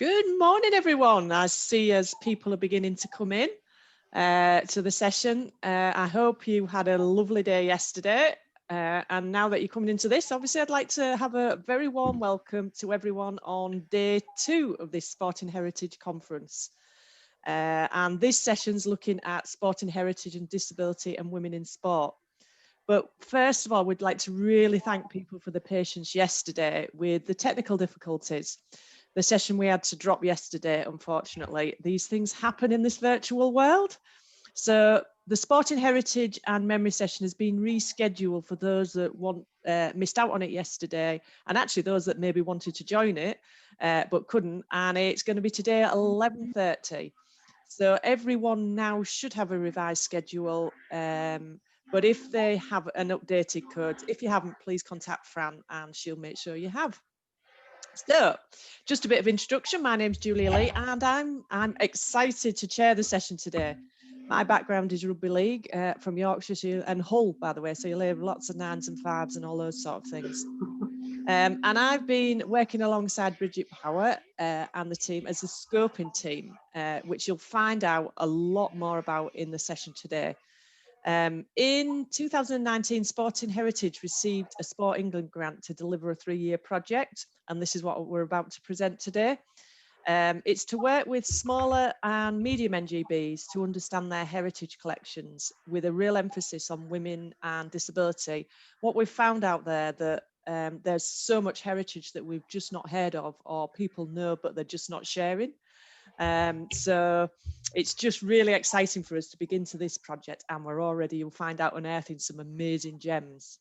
Good morning, everyone. I see as people are beginning to come in to the session. I hope you had a lovely day yesterday. And now that you're coming into this, obviously, I'd like to have a very warm welcome to everyone on day 2 of this Sporting Heritage Conference. And this session's looking at sporting heritage and disability and women in sport. But first of all, we'd like to really thank people for the patience yesterday with the technical difficulties. The session we had to drop yesterday, unfortunately. These things happen in this virtual world. So the Sporting Heritage and Memory session has been rescheduled for those that missed out on it yesterday, and actually those that maybe wanted to join it but couldn't. And it's going to be today at 11:30. So everyone now should have a revised schedule. But if they have an updated code, if you haven't, please contact Fran and she'll make sure you have. So, just a bit of introduction. My name's Julia Lee, and I'm excited to chair the session today. My background is rugby league from Yorkshire and Hull, by the way, so you'll hear lots of 9s and 5s and all those sort of things. And I've been working alongside Bridget Power and the team as a scoping team, which you'll find out a lot more about in the session today. In 2019, Sporting Heritage received a Sport England grant to deliver a 3-year project, and this is what we're about to present today. It's to work with smaller and medium NGBs to understand their heritage collections with a real emphasis on women and disability. What we've found out there that there's so much heritage that we've just not heard of, or people know but they're just not sharing. So it's just really exciting for us to begin to this project, and we're already, you'll find out, unearthing some amazing gems.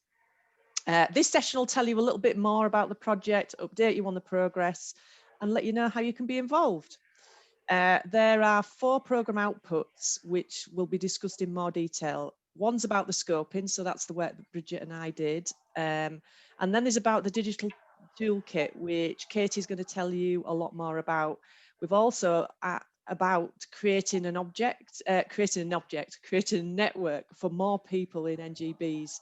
This session will tell you a little bit more about the project, update you on the progress, and let you know how you can be involved. There are 4 programme outputs which will be discussed in more detail. One's about the scoping, so that's the work that Bridget and I did. And then there's about the digital toolkit, which Katie's going to tell you a lot more about. We've also about creating a network for more people in NGBs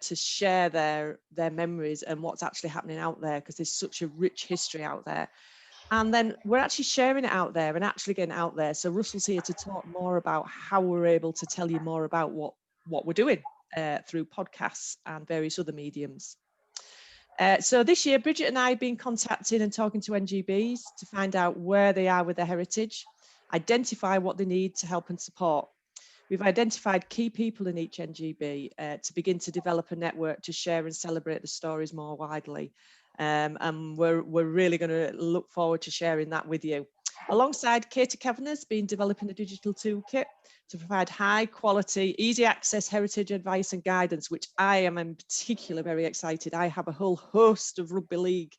to share their memories and what's actually happening out there, because there's such a rich history out there. And then we're actually sharing it out there and actually getting out there. So Russell's here to talk more about how we're able to tell you more about what we're doing through podcasts and various other mediums. So this year, Bridget and I have been contacting and talking to NGBs to find out where they are with their heritage, identify what they need to help and support. We've identified key people in each NGB to begin to develop a network to share and celebrate the stories more widely. And we're really going to look forward to sharing that with you. Alongside, Katie Kavanagh's been developing a digital toolkit to provide high quality, easy access heritage advice and guidance, which I am in particular very excited. I have a whole host of rugby league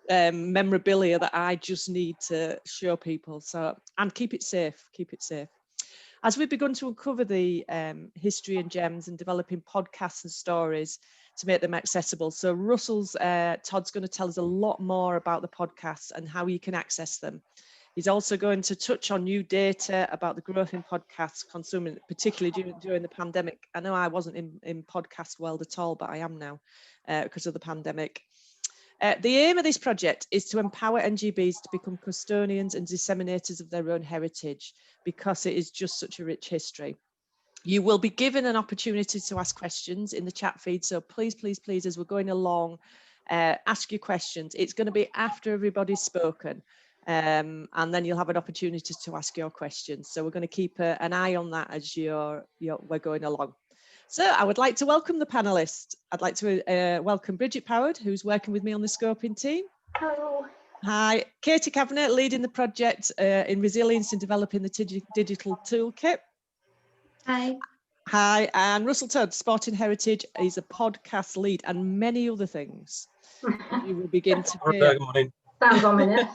memorabilia that I just need to show people. So, and keep it safe, keep it safe. As we've begun to uncover the history and gems and developing podcasts and stories to make them accessible. So Todd's going to tell us a lot more about the podcasts and how you can access them. He's also going to touch on new data about the growth in podcasts consuming, particularly during the pandemic. I know I wasn't in podcast world at all, but I am now because of the pandemic. The aim of this project is to empower NGBs to become custodians and disseminators of their own heritage, because it is just such a rich history. You will be given an opportunity to ask questions in the chat feed. So please, please, please, as we're going along, ask your questions. It's going to be after everybody's spoken. And then you'll have an opportunity to ask your questions. So we're going to keep an eye on that as we're going along. So I would like to welcome the panelists. I'd like to welcome Bridget Power, who's working with me on the scoping team. Hello. Hi. Katie Kavanagh, leading the project in resilience and developing the digital toolkit. Hi. Hi. And Russell Todd, Sporting Heritage, is a podcast lead and many other things. You will begin to hear. Good morning. Sounds ominous.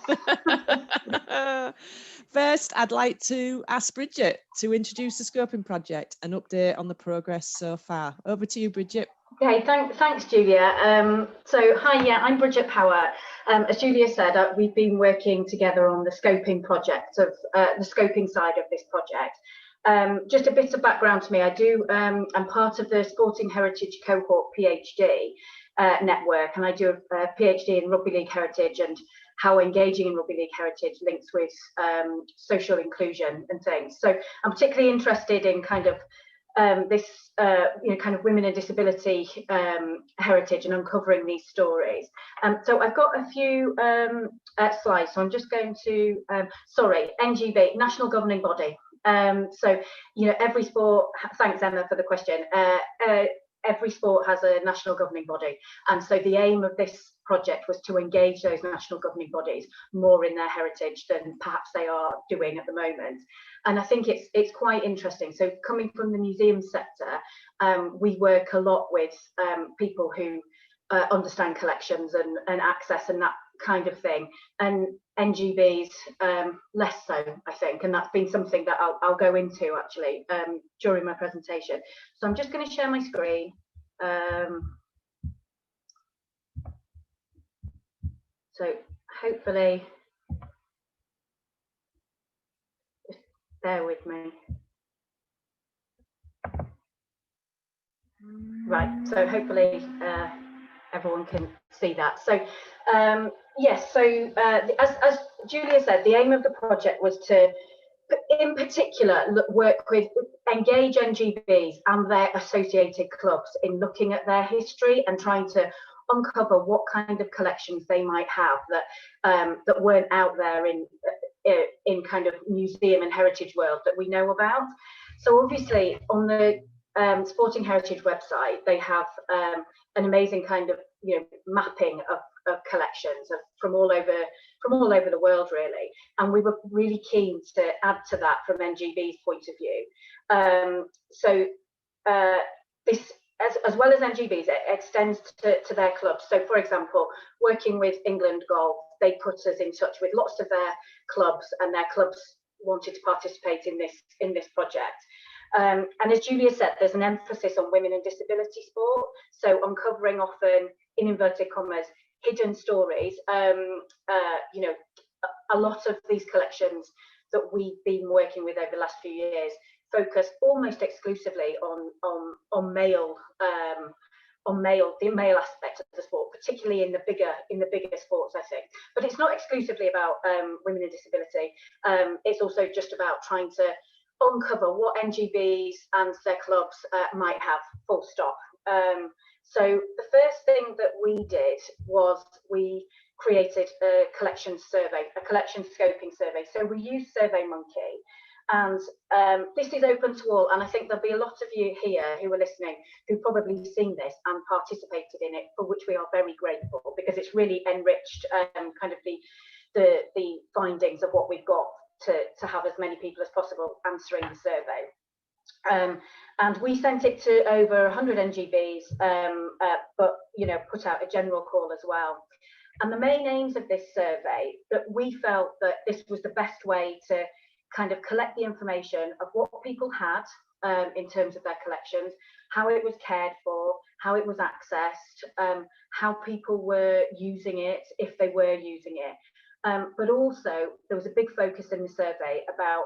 First, I'd like to ask Bridget to introduce the scoping project and update on the progress so far. Over to you, Bridget. Okay, thanks, Julia. So, hi, yeah, I'm Bridget Power. As Julia said, we've been working together on the scoping project of the scoping side of this project. Just a bit of background to me. I'm part of the Sporting Heritage Cohort PhD network, and I do a PhD in rugby league heritage and how engaging in rugby league heritage links with social inclusion and things. So I'm particularly interested in kind of this, kind of women and disability heritage and uncovering these stories. So I've got a few slides. So I'm just going to, NGB, National Governing Body. So, every sport, thanks Emma for the question, every sport has a national governing body. And so the aim of this project was to engage those national governing bodies more in their heritage than perhaps they are doing at the moment. And I think it's quite interesting. So coming from the museum sector, we work a lot with people who understand collections and access and that kind of thing, and NGBs less so, I think, and that's been something that I'll go into actually during my presentation. So I'm just going to share my screen. So hopefully, just bear with me. Right, so hopefully everyone can see that. So yes, so as Julia said, the aim of the project was to, in particular, engage NGBs and their associated clubs in looking at their history and trying to uncover what kind of collections they might have that weren't out there in kind of museum and heritage world that we know about. So obviously on the Sporting Heritage website, they have an amazing kind of mapping of collections from all over the world, really, and we were really keen to add to that from NGB's point of view. So this, as well as NGB's, it extends to their clubs. So, for example, working with England Golf, they put us in touch with lots of their clubs, and their clubs wanted to participate in this project. And as Julia said, there's an emphasis on women and disability sport, so uncovering often, in inverted commas, hidden stories. A lot of these collections that we've been working with over the last few years focus almost exclusively on male, the male aspect of the sport, particularly in the bigger sports, I think. But it's not exclusively about women and disability. It's also just about trying to uncover what NGBs and their clubs might have, full stop. So the first thing that we did was we created a collection survey, a collection scoping survey. So we used SurveyMonkey, and this is open to all. And I think there'll be a lot of you here who are listening who've probably seen this and participated in it, for which we are very grateful, because it's really enriched kind of the findings of what we've got to have as many people as possible answering the survey. And we sent it to over 100 NGBs, but put out a general call as well. And the main aims of this survey, that we felt that this was the best way to kind of collect the information of what people had in terms of their collections, how it was cared for, how it was accessed, how people were using it, if they were using it. But also there was a big focus in the survey about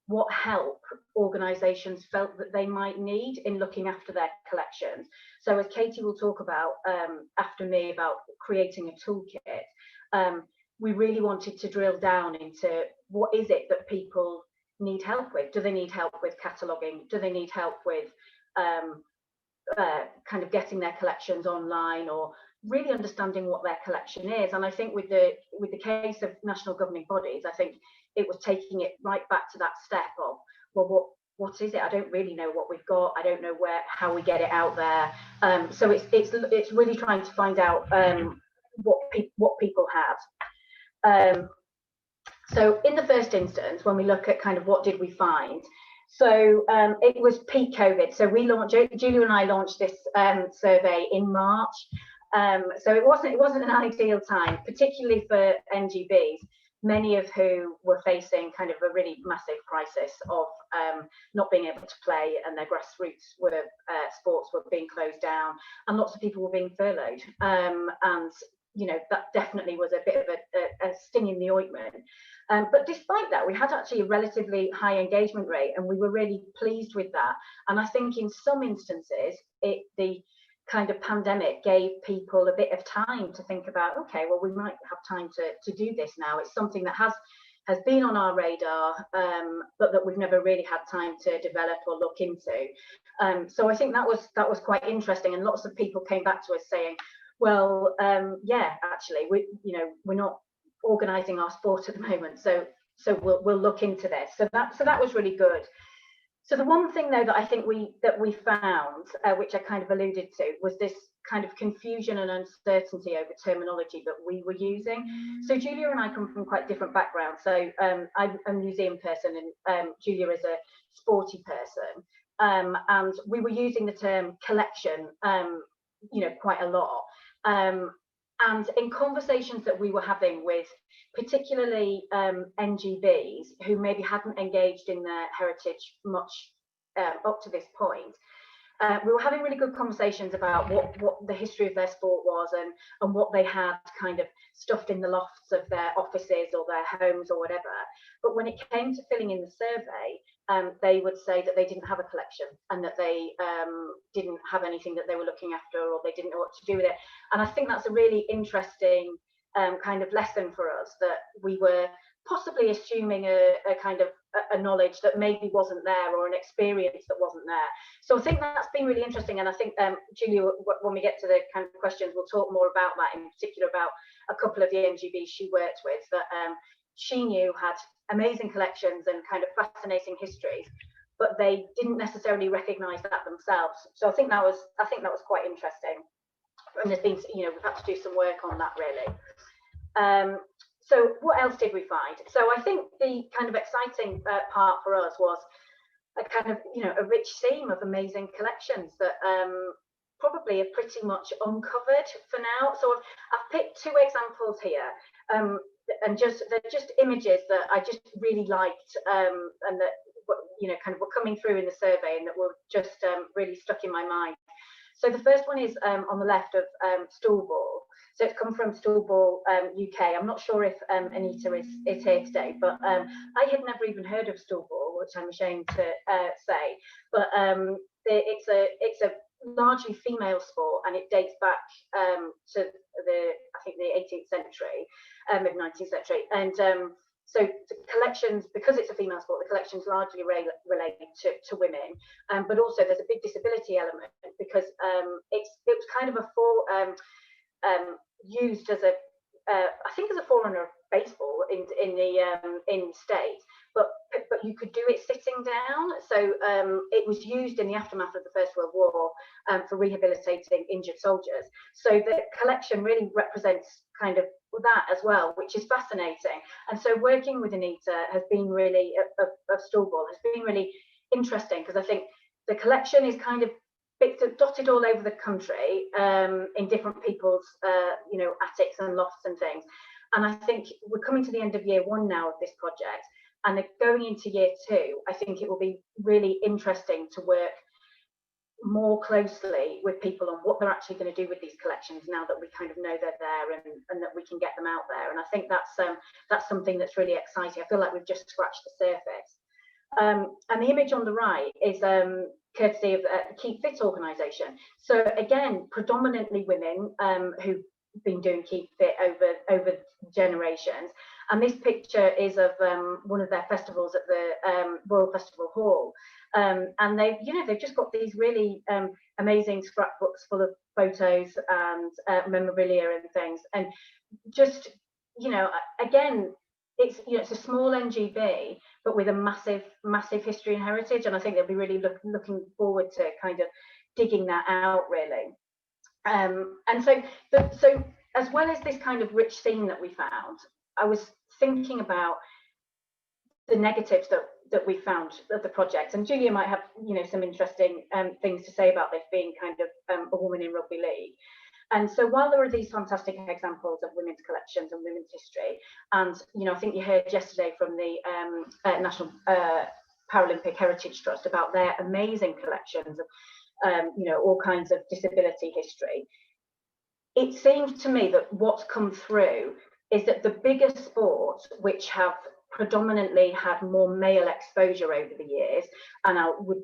what help organisations felt that they might need in looking after their collections. So as Katie will talk about after me about creating a toolkit, we really wanted to drill down into what is it that people need help with. Do they need help with cataloguing? Do they need help with kind of getting their collections online, or really understanding what their collection is? And I think with the case of national governing bodies, I think it was taking it right back to that step of, well, what is it? I don't really know what we've got. I don't know how we get it out there. So it's really trying to find out what people have. So in the first instance, when we look at kind of what did we find, so it was peak COVID. So Julia and I launched this survey in March. So it wasn't an ideal time, particularly for NGBs, many of who were facing kind of a really massive crisis of not being able to play, and their grassroots sports were being closed down, and lots of people were being furloughed. And you know, that definitely was a bit of a sting in the ointment. But despite that, we had actually a relatively high engagement rate, and we were really pleased with that. And I think in some instances, the kind of pandemic gave people a bit of time to think about, okay, well, we might have time to do this now. It's something that has been on our radar, but that we've never really had time to develop or look into. So I think that was quite interesting, and lots of people came back to us saying, well, yeah, actually, we're not organising our sport at the moment, so we'll look into this. So that was really good. So the one thing though that I think we found, which I kind of alluded to, was this kind of confusion and uncertainty over terminology that we were using. So Julia and I come from quite different backgrounds. So I'm a museum person, and Julia is a sporty person, and we were using the term collection, you know, quite a lot. And in conversations that we were having with particularly NGBs who maybe hadn't engaged in their heritage much up to this point, we were having really good conversations about what the history of their sport was, and what they had kind of stuffed in the lofts of their offices or their homes or whatever. But when it came to filling in the survey, they would say that they didn't have a collection, and that they didn't have anything that they were looking after, or they didn't know what to do with it. And I think that's a really interesting kind of lesson for us, that we were possibly assuming a kind of a knowledge that maybe wasn't there, or an experience that wasn't there. So I think that's been really interesting, and I think Julia, when we get to the kind of questions, we'll talk more about that, in particular about a couple of the NGBs she worked with that she knew had amazing collections and kind of fascinating histories, but they didn't necessarily recognise that themselves. So I think that was quite interesting, and there's been, you know, we've had to do some work on that really. So what else did we find? So I think the kind of exciting part for us was a kind of, you know, a rich theme of amazing collections that probably are pretty much uncovered for now. So I've picked two examples here, and they're just images that I just really liked, and that, you know, kind of were coming through in the survey, and that were just really stuck in my mind. So the first one is on the left of stool ball. So it's come from Stool Ball UK. I'm not sure if Anita is here today, but I had never even heard of Stool Ball, which I'm ashamed to say. But it's a largely female sport, and it dates back to I think the 18th century, mid 19th century, and so the collections, because it's a female sport, the collections largely related to women, but also there's a big disability element, because it was kind of used as a I think as a forerunner of baseball in the States, but you could do it sitting down. So it was used in the aftermath of the First World War for rehabilitating injured soldiers. So the collection really represents kind of that as well, which is fascinating. And so working with Anita has been really of Stool Ball has been really interesting, because I think the collection is kind of dotted all over the country in different people's you know, attics and lofts and things. And I think we're coming to the end of year one now of this project, and going into year two, I think it will be really interesting to work more closely with people on what they're actually going to do with these collections now that we kind of know they're there, and that we can get them out there. And I think that's something that's really exciting. I feel like we've just scratched the surface. And the image on the right is courtesy of the Keep Fit organisation. So again, predominantly women who've been doing Keep Fit over generations. And this picture is of one of their festivals at the Royal Festival Hall. And they've just got these really amazing scrapbooks full of photos and memorabilia and things. And just, you know, again, it's a small NGB, but with a massive history and heritage, and I think they'll be really looking forward to kind of digging that out, really. And so as well as this kind of rich theme that we found, I was thinking about the negatives that we found of the project, and Julia might have, you know, some interesting things to say about this, being kind of a woman in rugby league. And so while there are these fantastic examples of women's collections and women's history, and, you know, I think you heard yesterday from the National Paralympic Heritage Trust about their amazing collections of, you know, all kinds of disability history, it seems to me that what's come through is that the bigger sports, which have predominantly had more male exposure over the years, and I would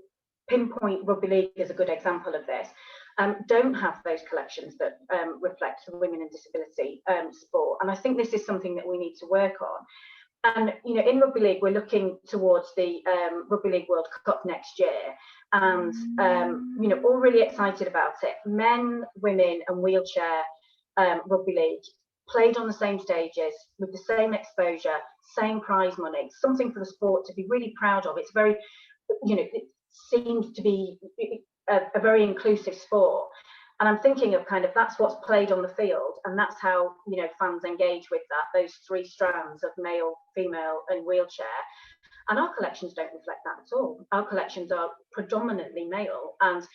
pinpoint rugby league as a good example of this, don't have those collections that reflect the women and disability sport. And I think this is something that we need to work on. And in rugby league, we're looking towards the Rugby League World Cup next year, and all really excited about it. Men, women, and wheelchair rugby league played on the same stages with the same exposure, same prize money. Something for the sport to be really proud of. It's very, it seems to be a very inclusive sport. And I'm thinking of kind of that's what's played on the field, and that's how fans engage with that, those three strands of male, female, and wheelchair. And our collections don't reflect that at all. Our collections are predominantly male. And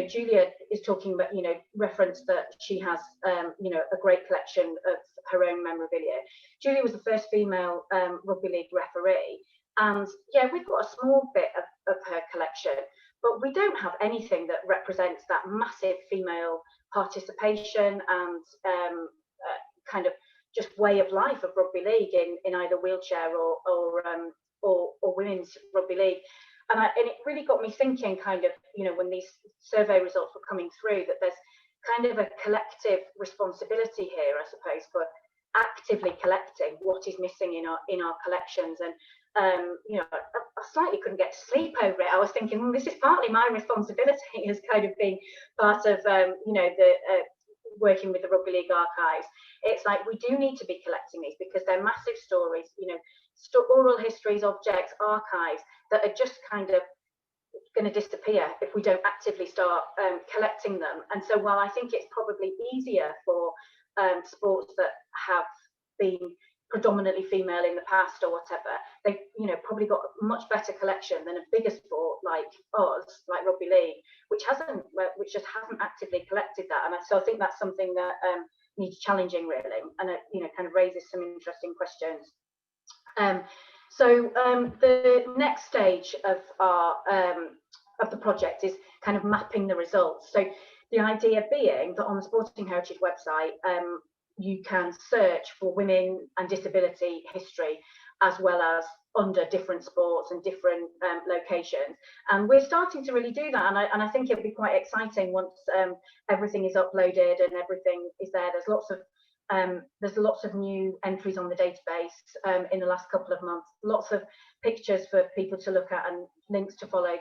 Julia is talking about reference that she has a great collection of her own memorabilia. Julia was the first female rugby league referee, and yeah, we've got a small bit of her collection. But we don't have anything that represents that massive female participation and kind of just way of life of rugby league in either wheelchair or women's rugby league. And it really got me thinking, kind of, when these survey results were coming through, that there's kind of a collective responsibility here, I suppose, for actively collecting what is missing in our collections. And I slightly couldn't get to sleep over it. I was thinking, well, this is partly my responsibility as kind of being part of the working with the Rugby League archives. It's like we do need to be collecting these because they're massive stories, oral histories, objects, archives that are just kind of going to disappear if we don't actively start collecting them. And so while I think it's probably easier for sports that have been predominantly female in the past or whatever, they probably got a much better collection than a bigger sport like us, like rugby league, which just hasn't actively collected that. And so I think that's something that needs challenging, really, and it kind of raises some interesting questions. So the next stage of our of the project is kind of mapping the results. So the idea being that on the Sporting Heritage website, you can search for women and disability history, as well as under different sports and different locations. And we're starting to really do that. And I think it'll be quite exciting once everything is uploaded and everything is there. There's lots of new entries on the database in the last couple of months, lots of pictures for people to look at and links to follow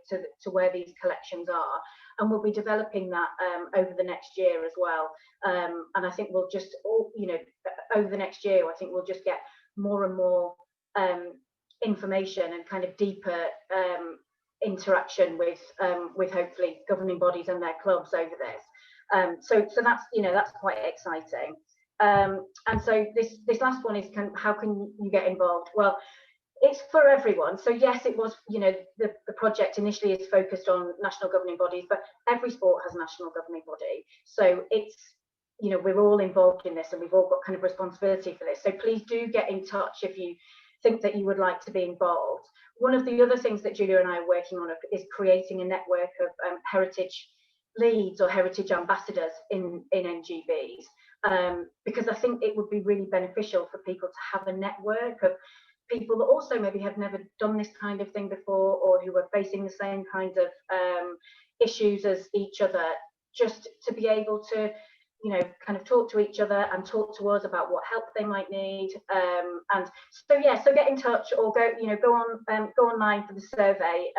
to where these collections are. And we'll be developing that over the next year as well. And I think we'll just, over the next year, I think we'll just get more and more information and kind of deeper interaction with hopefully governing bodies and their clubs over this. So that's quite exciting. And so this last one is how can you get involved? Well, it's for everyone. So yes, it was, the project initially is focused on national governing bodies, but every sport has a national governing body. So it's, we're all involved in this and we've all got kind of responsibility for this. So please do get in touch if you think that you would like to be involved. One of the other things that Julia and I are working on is creating a network of heritage leads or heritage ambassadors in NGBs, because I think it would be really beneficial for people to have a network of people that also maybe have never done this kind of thing before, or who are facing the same kinds of issues as each other, just to be able to kind of talk to each other and talk to us about what help they might need. And so get in touch or go online for the survey.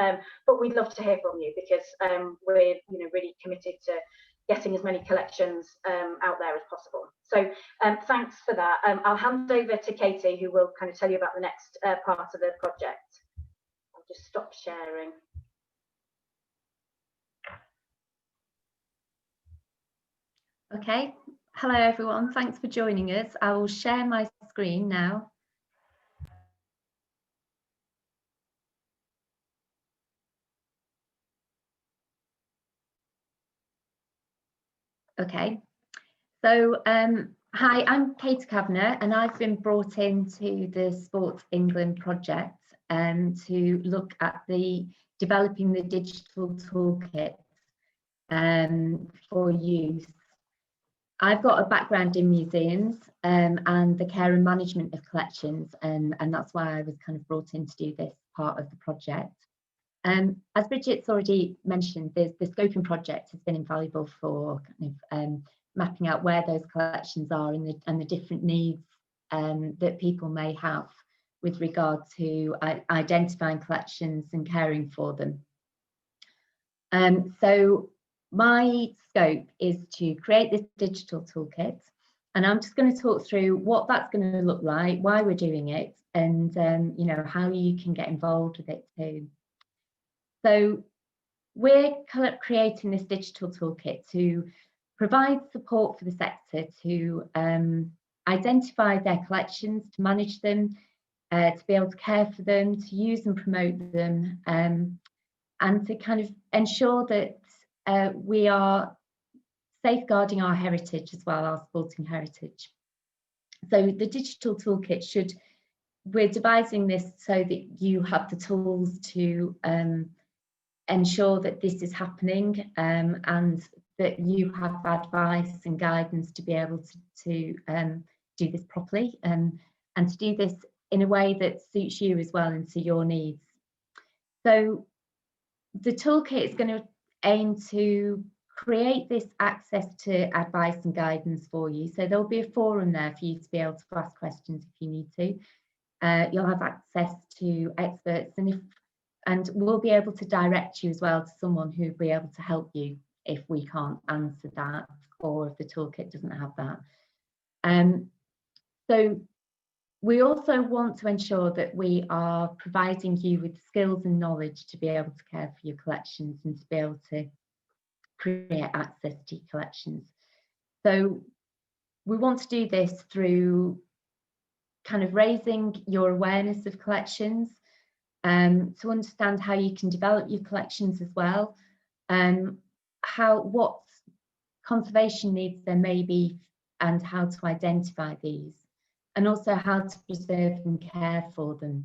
But we'd love to hear from you because we're really committed to getting as many collections out there as possible. So thanks for that. I'll hand over to Katie, who will kind of tell you about the next part of the project. I'll just stop sharing. Okay, hello everyone, thanks for joining us. I will share my screen now. Okay, so hi, I'm Katie Kavanagh and I've been brought into the Sports England project to look at developing the digital toolkit for youth. I've got a background in museums and the care and management of collections, and that's why I was kind of brought in to do this part of the project. As Bridget's already mentioned, the scoping project has been invaluable for kind of mapping out where those collections are and the different needs that people may have with regard to identifying collections and caring for them. So my scope is to create this digital toolkit, and I'm just going to talk through what that's going to look like, why we're doing it, and you know, how you can get involved with it too. So we're creating this digital toolkit to provide support for the sector to identify their collections, to manage them, to be able to care for them, to use and promote them, and to kind of ensure that we are safeguarding our heritage as well, our sporting heritage. So the digital toolkit we're devising this so that you have the tools to ensure that this is happening, and that you have advice and guidance to be able to do this properly, and to do this in a way that suits you as well and to your needs. So the toolkit is going to aim to create this access to advice and guidance for you. So there'll be a forum there for you to be able to ask questions if you need to. You'll have access to experts, and we'll be able to direct you as well to someone who'll be able to help you if we can't answer that, or if the toolkit doesn't have that. So we also want to ensure that we are providing you with skills and knowledge to be able to care for your collections and to be able to create access to your collections. So we want to do this through kind of raising your awareness of collections, to understand how you can develop your collections as well, what conservation needs there may be and how to identify these, and also how to preserve and care for them.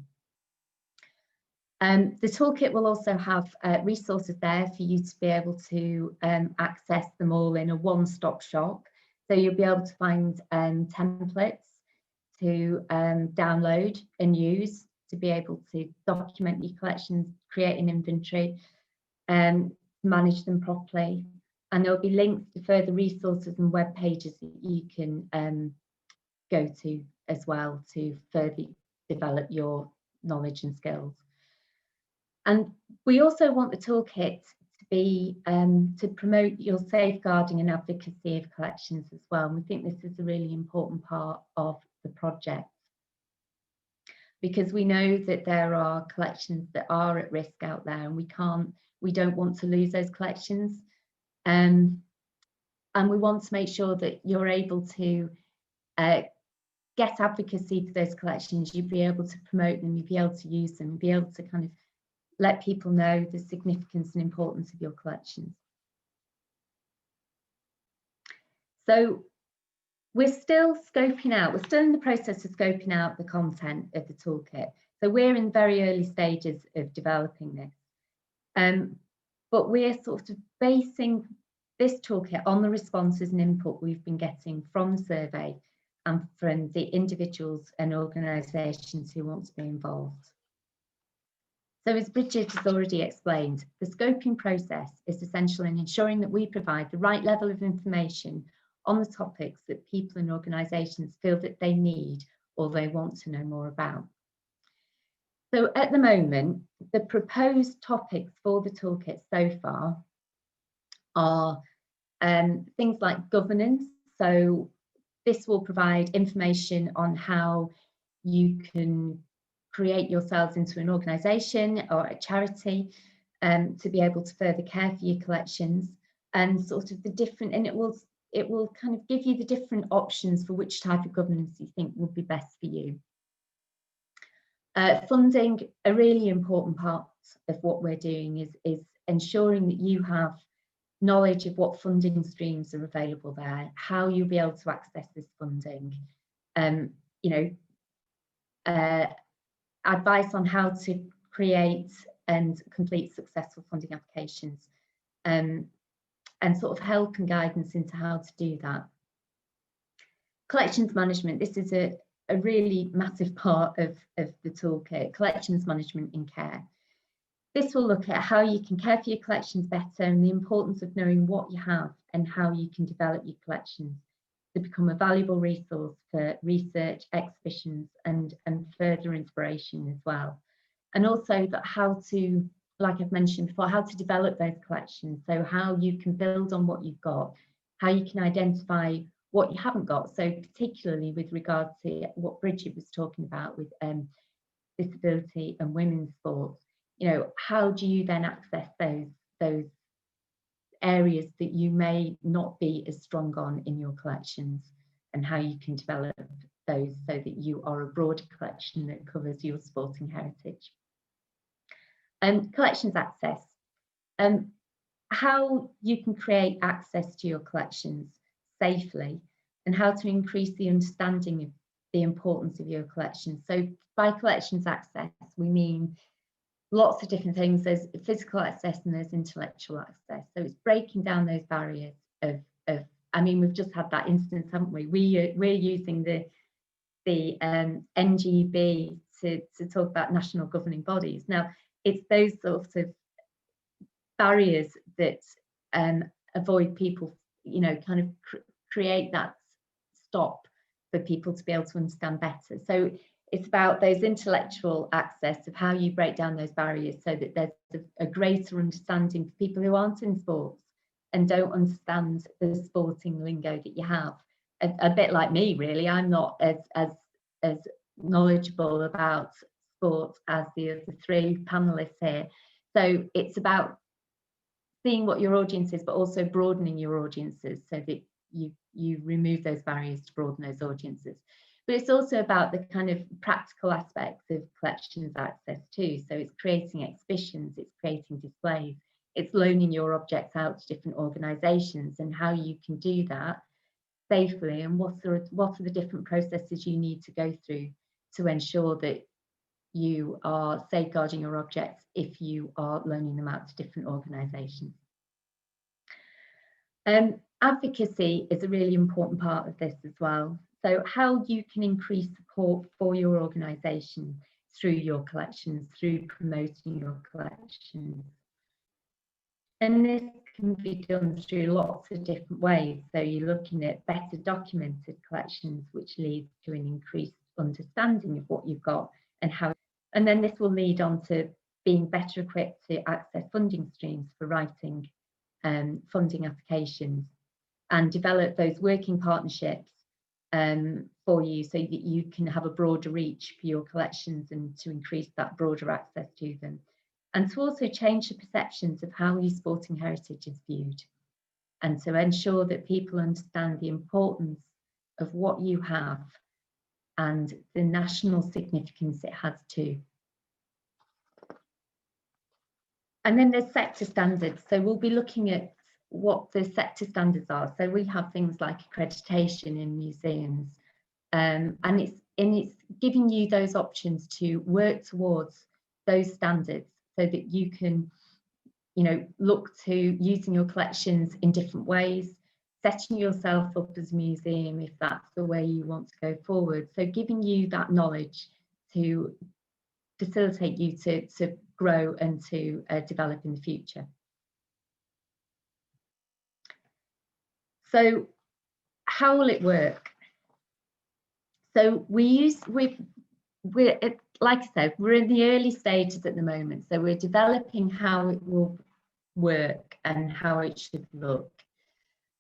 The toolkit will also have resources there for you to be able to access them all in a one-stop shop. So you'll be able to find templates to download and use to be able to document your collections, create an inventory, manage them properly. And there'll be links to further resources and web pages that you can go to as well to further develop your knowledge and skills. And we also want the toolkit to be to promote your safeguarding and advocacy of collections as well. And we think this is a really important part of the project, because we know that there are collections that are at risk out there, and we don't want to lose those collections. And we want to make sure that you're able to get advocacy for those collections. You'll be able to promote them, you'll be able to use them, you'll be able to kind of let people know the significance and importance of your collections. So we're still scoping out, we're still in the process of scoping out the content of the toolkit. So we're in very early stages of developing this. But we're sort of basing this toolkit on the responses and input we've been getting from the survey and from the individuals and organisations who want to be involved. So as Bridget has already explained, the scoping process is essential in ensuring that we provide the right level of information on the topics that people and organisations feel that they need or they want to know more about. So at the moment, the proposed topics for the toolkit so far are things like governance. So this will provide information on how you can create yourselves into an organisation or a charity to be able to further care for your collections, and sort of the different, and it will kind of give you the different options for which type of governance you think would be best for you. Funding, a really important part of what we're doing is ensuring that you have knowledge of what funding streams are available there, how you'll be able to access this funding, advice on how to create and complete successful funding applications, and sort of help and guidance into how to do that. Collections management, this is a really massive part of the toolkit, collections management in care. This will look at how you can care for your collections better and the importance of knowing what you have and how you can develop your collections to become a valuable resource for research, exhibitions and further inspiration as well. And also that how to, like I've mentioned before, how to develop those collections. So how you can build on what you've got, how you can identify what you haven't got. So particularly with regard to what Bridget was talking about with disability and women's sports, you know, how do you then access those areas that you may not be as strong on in your collections, and how you can develop those so that you are a broader collection that covers your sporting heritage. Collections access, how you can create access to your collections safely and how to increase the understanding of the importance of your collections. So by collections access, we mean lots of different things. There's physical access and there's intellectual access. So it's breaking down those barriers of I mean, we've just had that instance, haven't we? We're using the NGB to talk about national governing bodies. Now, it's those sorts of barriers that avoid people, you know, kind of create that stop for people to be able to understand better. So it's about those intellectual access of how you break down those barriers so that there's a greater understanding for people who aren't in sports and don't understand the sporting lingo that you have. A bit like me, really. I'm not as knowledgeable about sport as the other three panelists here. So it's about seeing what your audience is, but also broadening your audiences so that you remove those barriers to broaden those audiences. But it's also about the kind of practical aspects of collections access too. So it's creating exhibitions, it's creating displays, it's loaning your objects out to different organisations, and how you can do that safely, and what are the different processes you need to go through to ensure that you are safeguarding your objects if you are loaning them out to different organisations. Advocacy is a really important part of this as well. So how you can increase support for your organisation through your collections, through promoting your collections. And this can be done through lots of different ways. So you're looking at better documented collections, which leads to an increased understanding of what you've got and how. And then this will lead on to being better equipped to access funding streams for writing funding applications, and develop those working partnerships for you so that you can have a broader reach for your collections and to increase that broader access to them. And to also change the perceptions of how your sporting heritage is viewed, and to ensure that people understand the importance of what you have and the national significance it has too. And then there's sector standards. So we'll be looking at what the sector standards are. So we have things like accreditation in museums, and it's giving you those options to work towards those standards so that you can, you know, look to using your collections in different ways, setting yourself up as a museum if that's the way you want to go forward. So giving you that knowledge to facilitate you to grow and to develop in the future. So how will it work? So we're like I said, we're in the early stages at the moment. So we're developing how it will work and how it should look.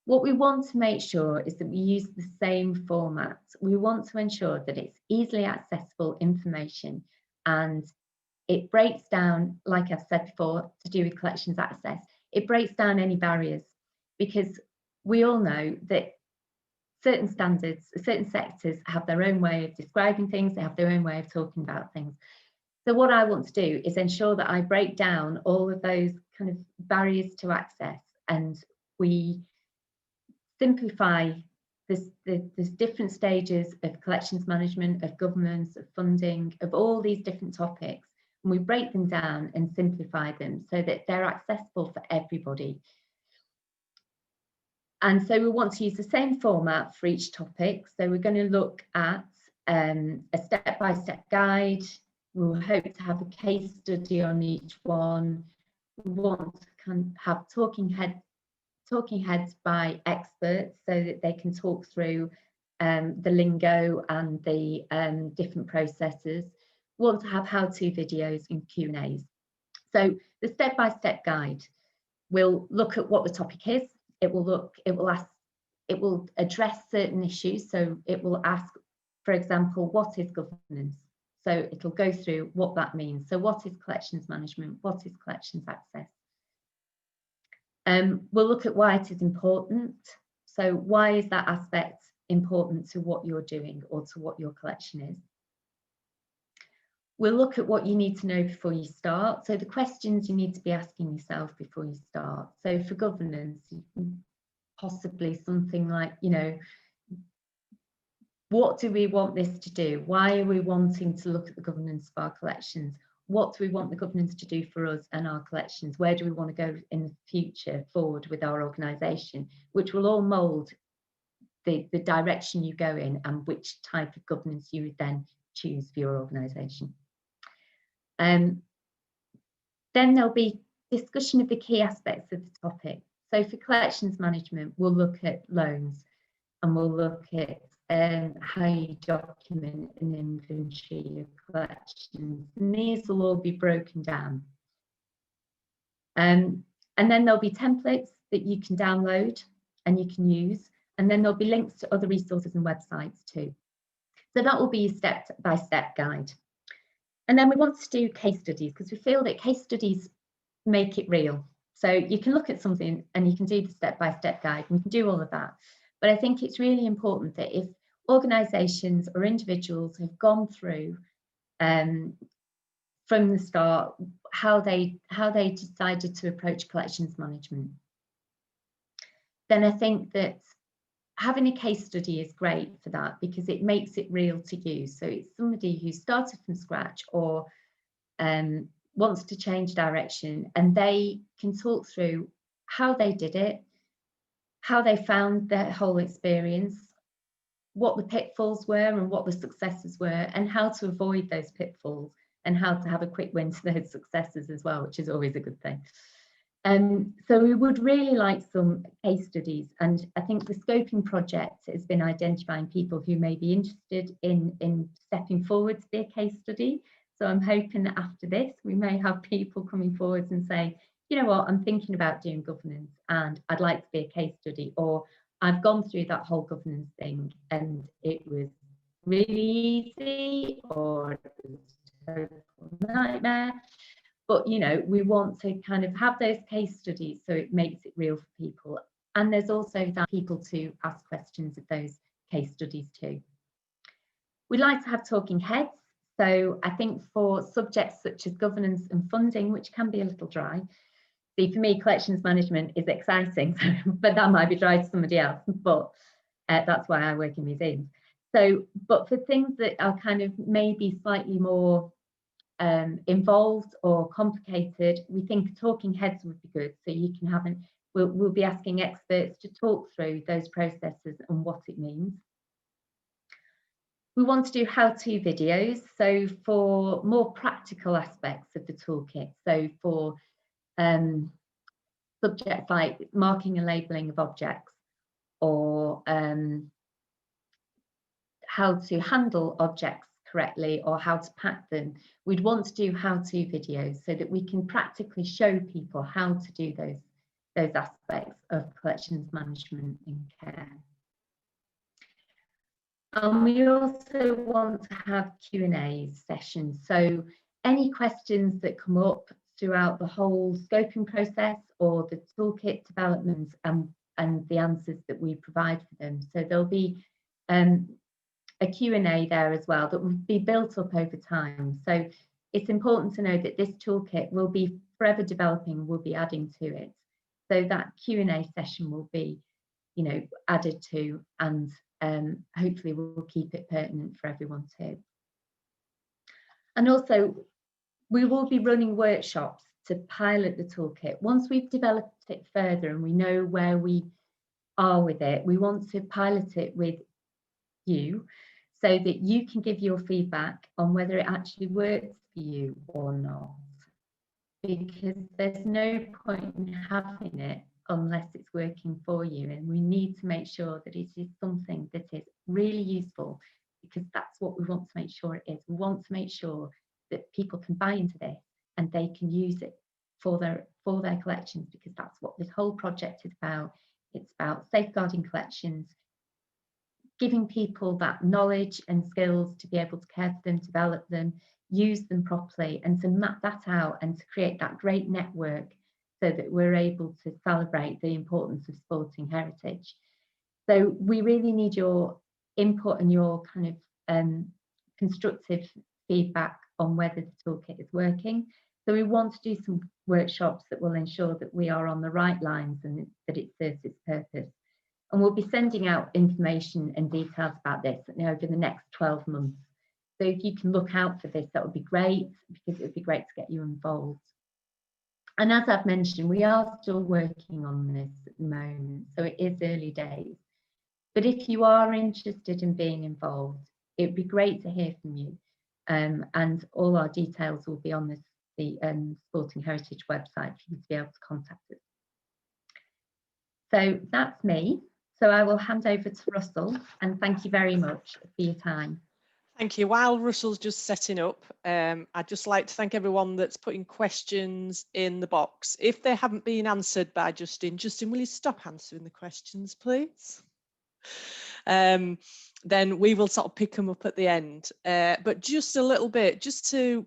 What we want to make sure is that we use the same format. We want to ensure that it's easily accessible information, and it breaks down, like I've said before, to do with collections access, it breaks down any barriers, because we all know that certain standards, certain sectors have their own way of describing things, they have their own way of talking about things. So what I want to do is ensure that I break down all of those kind of barriers to access, and we simplify there's different stages of collections management, of governance, of funding, of all these different topics, and we break them down and simplify them so that they're accessible for everybody. And so we want to use the same format for each topic. So we're going to look at a step-by-step guide. We'll hope to have a case study on each one. We want to have talking heads by experts so that they can talk through the lingo and the different processes. We want to have how-to videos and Q&As. So the step-by-step guide will look at what the topic is. It will address certain issues. So it will ask, for example, what is governance? So it'll go through what that means. So what is collections management? What is collections access? We'll look at why it is important. So why is that aspect important to what you're doing or to what your collection is? We'll look at what you need to know before you start. So the questions you need to be asking yourself before you start. So for governance, possibly something like, you know, what do we want this to do? Why are we wanting to look at the governance of our collections? What do we want the governance to do for us and our collections? Where do we want to go in the future forward with our organisation, which will all mould the direction you go in and which type of governance you would then choose for your organisation. Then there'll be discussion of the key aspects of the topic. So for collections management, we'll look at loans and we'll look at how you document and inventory your collections. And these will all be broken down. And then there'll be templates that you can download and you can use. And then there'll be links to other resources and websites too. So that will be your step-by-step guide. And then we want to do case studies because we feel that case studies make it real. So you can look at something and you can do the step-by-step guide and you can do all of that. But I think it's really important that if organisations or individuals have gone through from the start how they decided to approach collections management, then I think that having a case study is great for that because it makes it real to you. So it's somebody who started from scratch or wants to change direction, and they can talk through how they did it, how they found their whole experience, what the pitfalls were and what the successes were, and how to avoid those pitfalls and how to have a quick win to those successes as well, which is always a good thing. So we would really like some case studies, and I think the scoping project has been identifying people who may be interested in stepping forward to be a case study. So I'm hoping that after this we may have people coming forward and say, you know what, I'm thinking about doing governance and I'd like to be a case study, or I've gone through that whole governance thing and it was really easy or it was a total nightmare. But, you know, we want to kind of have those case studies so it makes it real for people. And there's also that people to ask questions of those case studies too. We'd like to have talking heads. So I think for subjects such as governance and funding, which can be a little dry, see, for me, collections management is exciting, but that might be dry to somebody else. But that's why I work in museums. So, but for things that are kind of maybe slightly more involved or complicated, we think talking heads would be good. So you can have we'll be asking experts to talk through those processes and what it means. We want to do how-to videos. So for more practical aspects of the toolkit. So for subjects like marking and labelling of objects, or how to handle objects correctly or how to pack them, we'd want to do how-to videos so that we can practically show people how to do those aspects of collections management and care. And we also want to have Q&A sessions. So any questions that come up throughout the whole scoping process or the toolkit development and the answers that we provide for them. So there'll be a Q&A there as well that will be built up over time. So it's important to know that this toolkit will be forever developing, we'll be adding to it. So that Q&A session will be, you know, added to, and hopefully we'll keep it pertinent for everyone too. And also we will be running workshops to pilot the toolkit. Once we've developed it further and we know where we are with it. We want to pilot it with you so that you can give your feedback on whether it actually works for you or not. Because there's no point in having it unless it's working for you. And we need to make sure that it is something that is really useful, because that's what we want to make sure it is. We want to make sure that people can buy into this and they can use it for their collections, because that's what this whole project is about. It's about safeguarding collections, giving people that knowledge and skills to be able to care for them, develop them, use them properly, and to map that out and to create that great network so that we're able to celebrate the importance of sporting heritage. So we really need your input and your kind of constructive feedback on whether the toolkit is working. So we want to do some workshops that will ensure that we are on the right lines and that it serves its purpose. And we'll be sending out information and details about this over the next 12 months. So if you can look out for this, that would be great, because it would be great to get you involved. And as I've mentioned, we are still working on this at the moment, so it is early days. But if you are interested in being involved, it would be great to hear from you. And all our details will be on the Sporting Heritage website for you to be able to contact us. So that's me. So I will hand over to Russell, and thank you very much for your time. Thank you. While Russell's just setting up, I'd just like to thank everyone that's putting questions in the box. If they haven't been answered by Justin, will you stop answering the questions, please? Then we will sort of pick them up at the end. But just a little bit,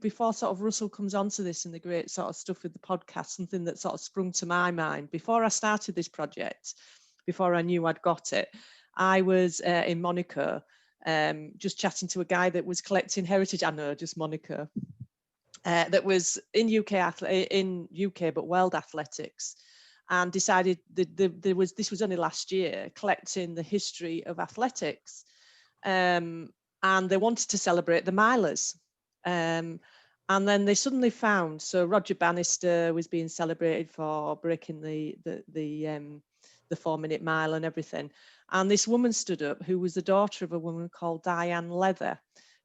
before sort of Russell comes onto this and the great sort of stuff with the podcast, something that sort of sprung to my mind. Before I started this project, before I knew I'd got it, I was in Monaco, just chatting to a guy that was collecting heritage. I know, just Monaco. That was in UK, but world athletics, and decided that this was only last year, collecting the history of athletics, and they wanted to celebrate the milers. And then they suddenly found, so Roger Bannister was being celebrated for breaking the 4-minute mile and everything. And this woman stood up, who was the daughter of a woman called Diane Leather,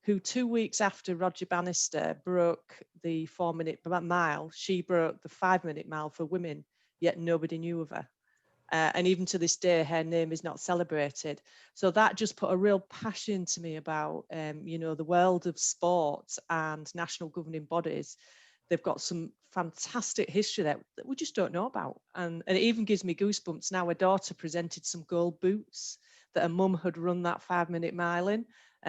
who 2 weeks after Roger Bannister broke the 4-minute mile, she broke the 5-minute mile for women, yet nobody knew of her. And even to this day, her name is not celebrated. So that just put a real passion to me about, the world of sport and national governing bodies. They've got some fantastic history that we just don't know about. And it even gives me goosebumps now. Her daughter presented some gold boots that her mum had run that 5-minute mile in.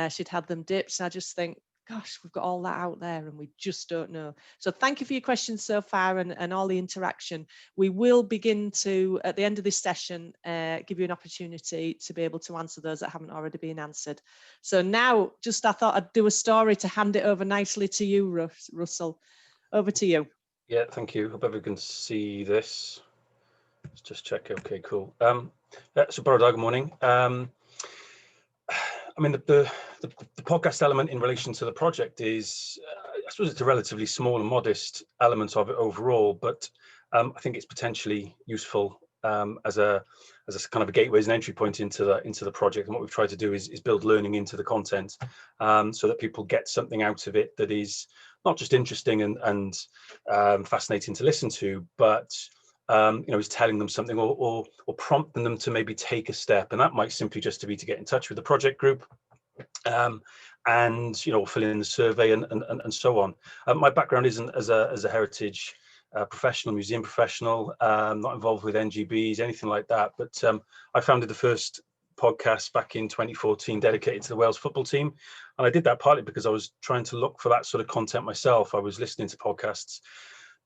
She'd had them dipped. And I just think, gosh, we've got all that out there and we just don't know. So thank you for your questions so far and all the interaction. We will begin to, at the end of this session, give you an opportunity to be able to answer those that haven't already been answered. So now, I thought I'd do a story to hand it over nicely to you, Russell. Over to you. Yeah, thank you. Hope everyone can see this. Let's just check. Okay, cool. So Borough, good morning. I mean, the podcast element in relation to the project is, I suppose it's a relatively small and modest element of it overall, but I think it's potentially useful as a kind of a gateway, as an entry point into the project. And what we've tried to do is build learning into the content, so that people get something out of it that is not just interesting and fascinating to listen to, but is telling them something or prompting them to maybe take a step. And that might simply just be to get in touch with the project group, and fill in the survey and so on. My background isn't as a heritage professional, museum professional, not involved with NGBs, anything like that. But I founded the first podcast back in 2014 dedicated to the Wales football team. And I did that partly because I was trying to look for that sort of content myself. I was listening to podcasts,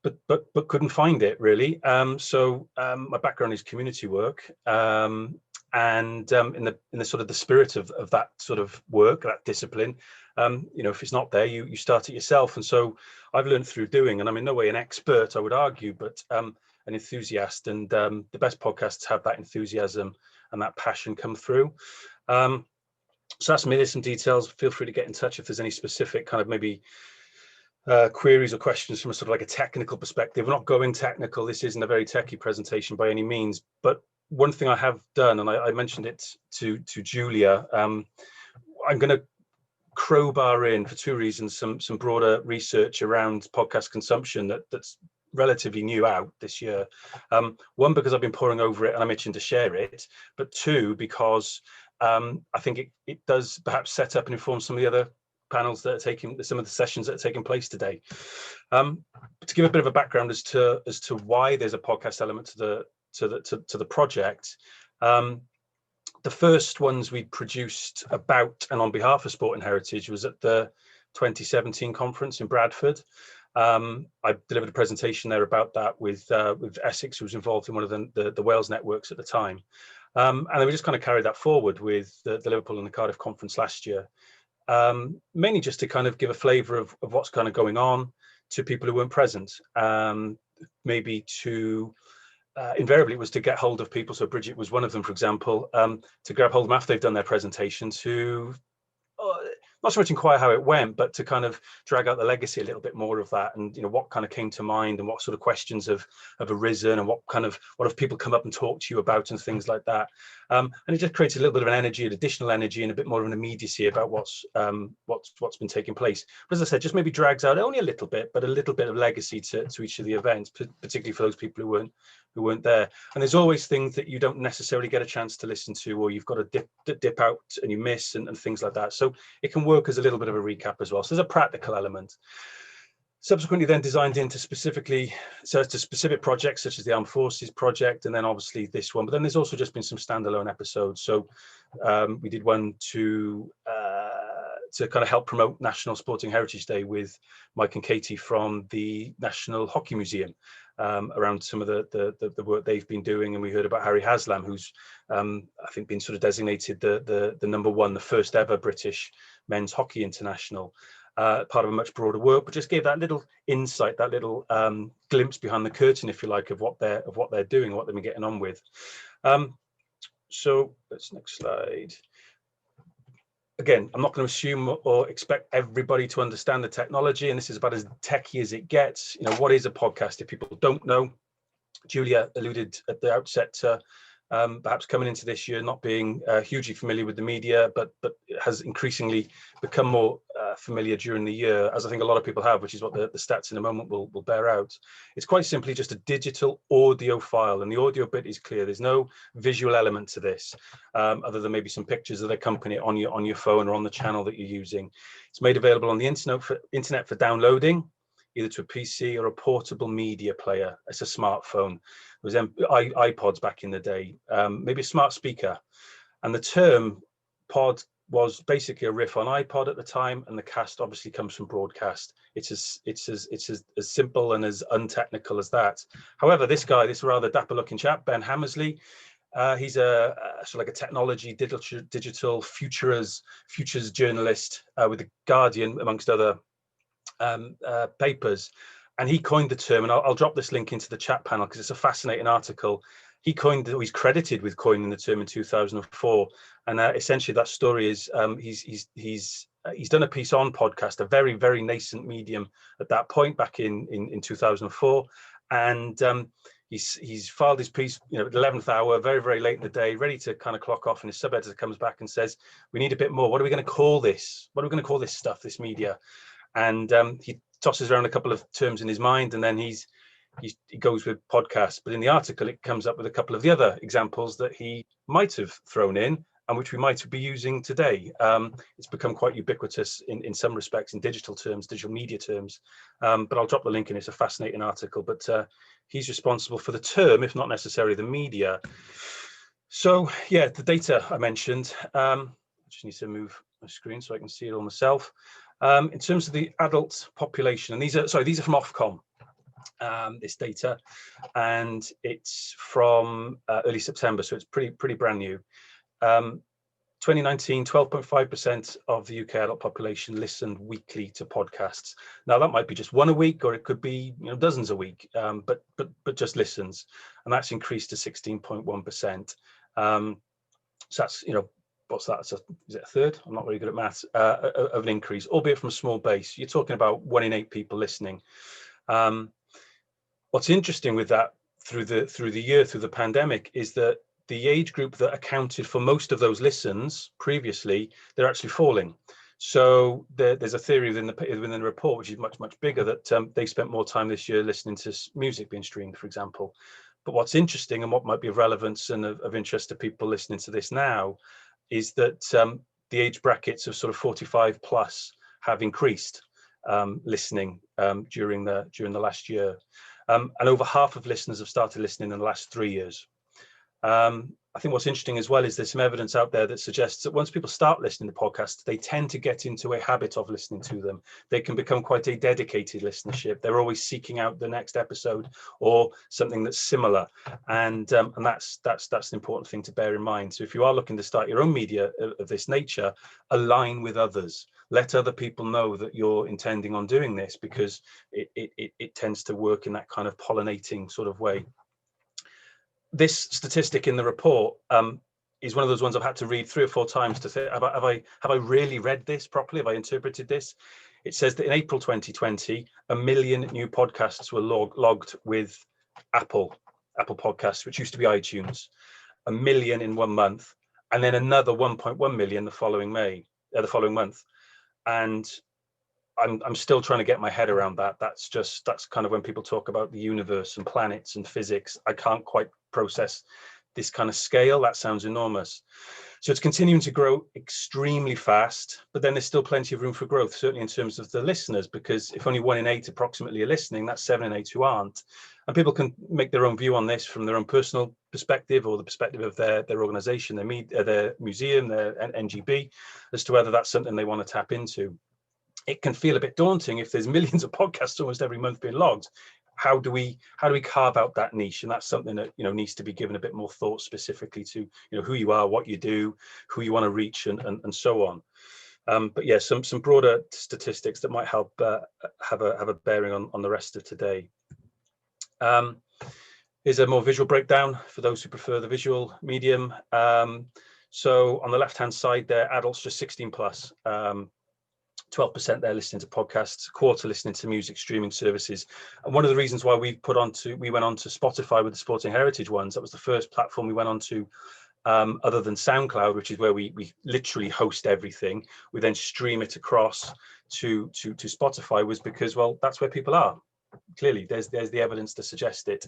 but couldn't find it really. So my background is community work. And in the sort of the spirit of that sort of work, that discipline, if it's not there, you start it yourself. And so I've learned through doing, and I'm in no way an expert, I would argue, but an enthusiast. And the best podcasts have that enthusiasm and that passion come through. So that's me. There's some details. Feel free to get in touch if there's any specific kind of maybe queries or questions from a sort of like a technical perspective. We're not going technical. This isn't a very techie presentation by any means, but one thing I have done, and I mentioned it to Julia, I'm going to crowbar in, for two reasons, some broader research around podcast consumption that's relatively new out this year. One, because I've been poring over it and I'm itching to share it, but two, because I think it does perhaps set up and inform some of the other panels that are taking, some of the sessions that are taking place today. To give a bit of a background as to why there's a podcast element to the project. The first ones we produced about and on behalf of Sport and Heritage was at the 2017 conference in Bradford. I delivered a presentation there about that with Essex, who was involved in one of the Wales networks at the time. And then we just kind of carried that forward with the Liverpool and the Cardiff conference last year, mainly just to kind of give a flavour of what's kind of going on to people who weren't present, maybe to invariably it was to get hold of people. So Bridget was one of them, for example, to grab hold of them after they've done their presentation, to not so much inquire how it went, but to kind of drag out the legacy a little bit more of that, and what kind of came to mind, and what sort of questions have arisen, and what have people come up and talked to you about, and things like that. And it just creates a little bit of an energy, an additional energy, and a bit more of an immediacy about what's been taking place. But as I said, just maybe drags out only a little bit, but a little bit of legacy to each of the events, particularly for those people who weren't there. And there's always things that you don't necessarily get a chance to listen to, or you've got to dip out and you miss, and things like that. So it can work as a little bit of a recap as well. So there's a practical element. Subsequently then designed into specific projects such as the Armed Forces project, and then obviously this one. But then there's also just been some standalone episodes. So we did one to kind of help promote National Sporting Heritage Day with Mike and Katie from the National Hockey Museum, around some of the work they've been doing. And we heard about Harry Haslam, who's I think been sort of designated the number one, the first ever British men's hockey international, part of a much broader work, but just gave that little insight, that little glimpse behind the curtain, if you like, of what they're doing, what they've been getting on with. So let's next slide. Again, I'm not going to assume or expect everybody to understand the technology, and this is about as techy as it gets. What is a podcast? If people don't know, Julia alluded at the outset to perhaps coming into this year not being hugely familiar with the media, but has increasingly become more familiar during the year, as I think a lot of people have, which is what the stats in a moment will bear out. It's quite simply just a digital audio file, and the audio bit is clear. There's no visual element to this, other than maybe some pictures that accompany it on your phone or on the channel that you're using. It's made available on the internet for downloading, either to a PC or a portable media player. It's a smartphone. It was iPods back in the day, maybe a smart speaker. And the term pod was basically a riff on iPod at the time, and the cast obviously comes from broadcast. It's as simple and as untechnical as that. However, this rather dapper looking chap, Ben Hammersley, he's a sort of like a technology digital futures journalist with The Guardian, amongst other papers, and he coined the term, and I'll drop this link into the chat panel because it's a fascinating article. He's credited with coining the term in 2004, and essentially that story is he's done a piece on podcast, a very, very nascent medium at that point back in 2004, and he's filed his piece, at the 11th hour, very, very late in the day, ready to kind of clock off, and his sub-editor comes back and says, we need a bit more. What are we going to call this? What are we going to call this stuff, this media? And he tosses around a couple of terms in his mind, and then he goes with podcast. But in the article, it comes up with a couple of the other examples that he might have thrown in, and which we might be using today. It's become quite ubiquitous in some respects, in digital media terms. But I'll drop the link in. It's a fascinating article. But he's responsible for the term, if not necessarily the media. So yeah, the data I mentioned. I just need to move my screen so I can see it all myself. In terms of the adult population, and these are from Ofcom, this data, and it's from early September, so it's pretty brand new. 2019, 12.5% of the UK adult population listened weekly to podcasts. Now that might be just one a week, or it could be dozens a week, but just listens, and that's increased to 16.1%. So that's what's that? Is it a third? I'm not very good at maths. Of an increase, albeit from a small base. You're talking about 1 in 8 people listening. What's interesting with that through the year, through the pandemic, is that the age group that accounted for most of those listens previously, they're actually falling. So there's a theory within the report, which is much bigger, that they spent more time this year listening to music being streamed, for example. But what's interesting, and what might be of relevance and of interest to people listening to this now, is that the age brackets of sort of 45 plus have increased listening during the last year, and over half of listeners have started listening in the last 3 years. I think what's interesting as well is there's some evidence out there that suggests that once people start listening to podcasts, they tend to get into a habit of listening to them. They can become quite a dedicated listenership. They're always seeking out the next episode or something that's similar, and that's an important thing to bear in mind. So if you are looking to start your own media of this nature, align with others. Let other people know that you're intending on doing this, because it tends to work in that kind of pollinating sort of way. This statistic in the report is one of those ones I've had to read 3 or 4 times to say, have I really read this properly? Have I interpreted this? It says that in April 2020, 1 million new podcasts were logged with Apple Podcasts, which used to be iTunes. 1 million in 1 month, and then another 1.1 million the following month. And I'm still trying to get my head around that. That's kind of when people talk about the universe and planets and physics. I can't quite process this kind of scale. That sounds enormous. So it's continuing to grow extremely fast, but then there's still plenty of room for growth, certainly in terms of the listeners, because if only 1 in 8 approximately are listening, that's 7 in 8 who aren't. And people can make their own view on this from their own personal perspective or the perspective of their organization, their museum, their NGB, as to whether that's something they want to tap into. It can feel a bit daunting if there's millions of podcasts almost every month being logged. How do we carve out that niche? And that's something that needs to be given a bit more thought, specifically to who you are, what you do, who you want to reach, and so on. But yeah, some broader statistics that might help have a bearing on the rest of today. Here's a more visual breakdown for those who prefer the visual medium. So on the left hand side there, adults just 16 plus. 12% there listening to podcasts, a quarter listening to music streaming services. And one of the reasons why we went on to Spotify with the Sporting Heritage ones, that was the first platform we went on to, other than SoundCloud, which is where we literally host everything. We then stream it across to Spotify, was because, well, that's where people are. Clearly, there's the evidence to suggest it.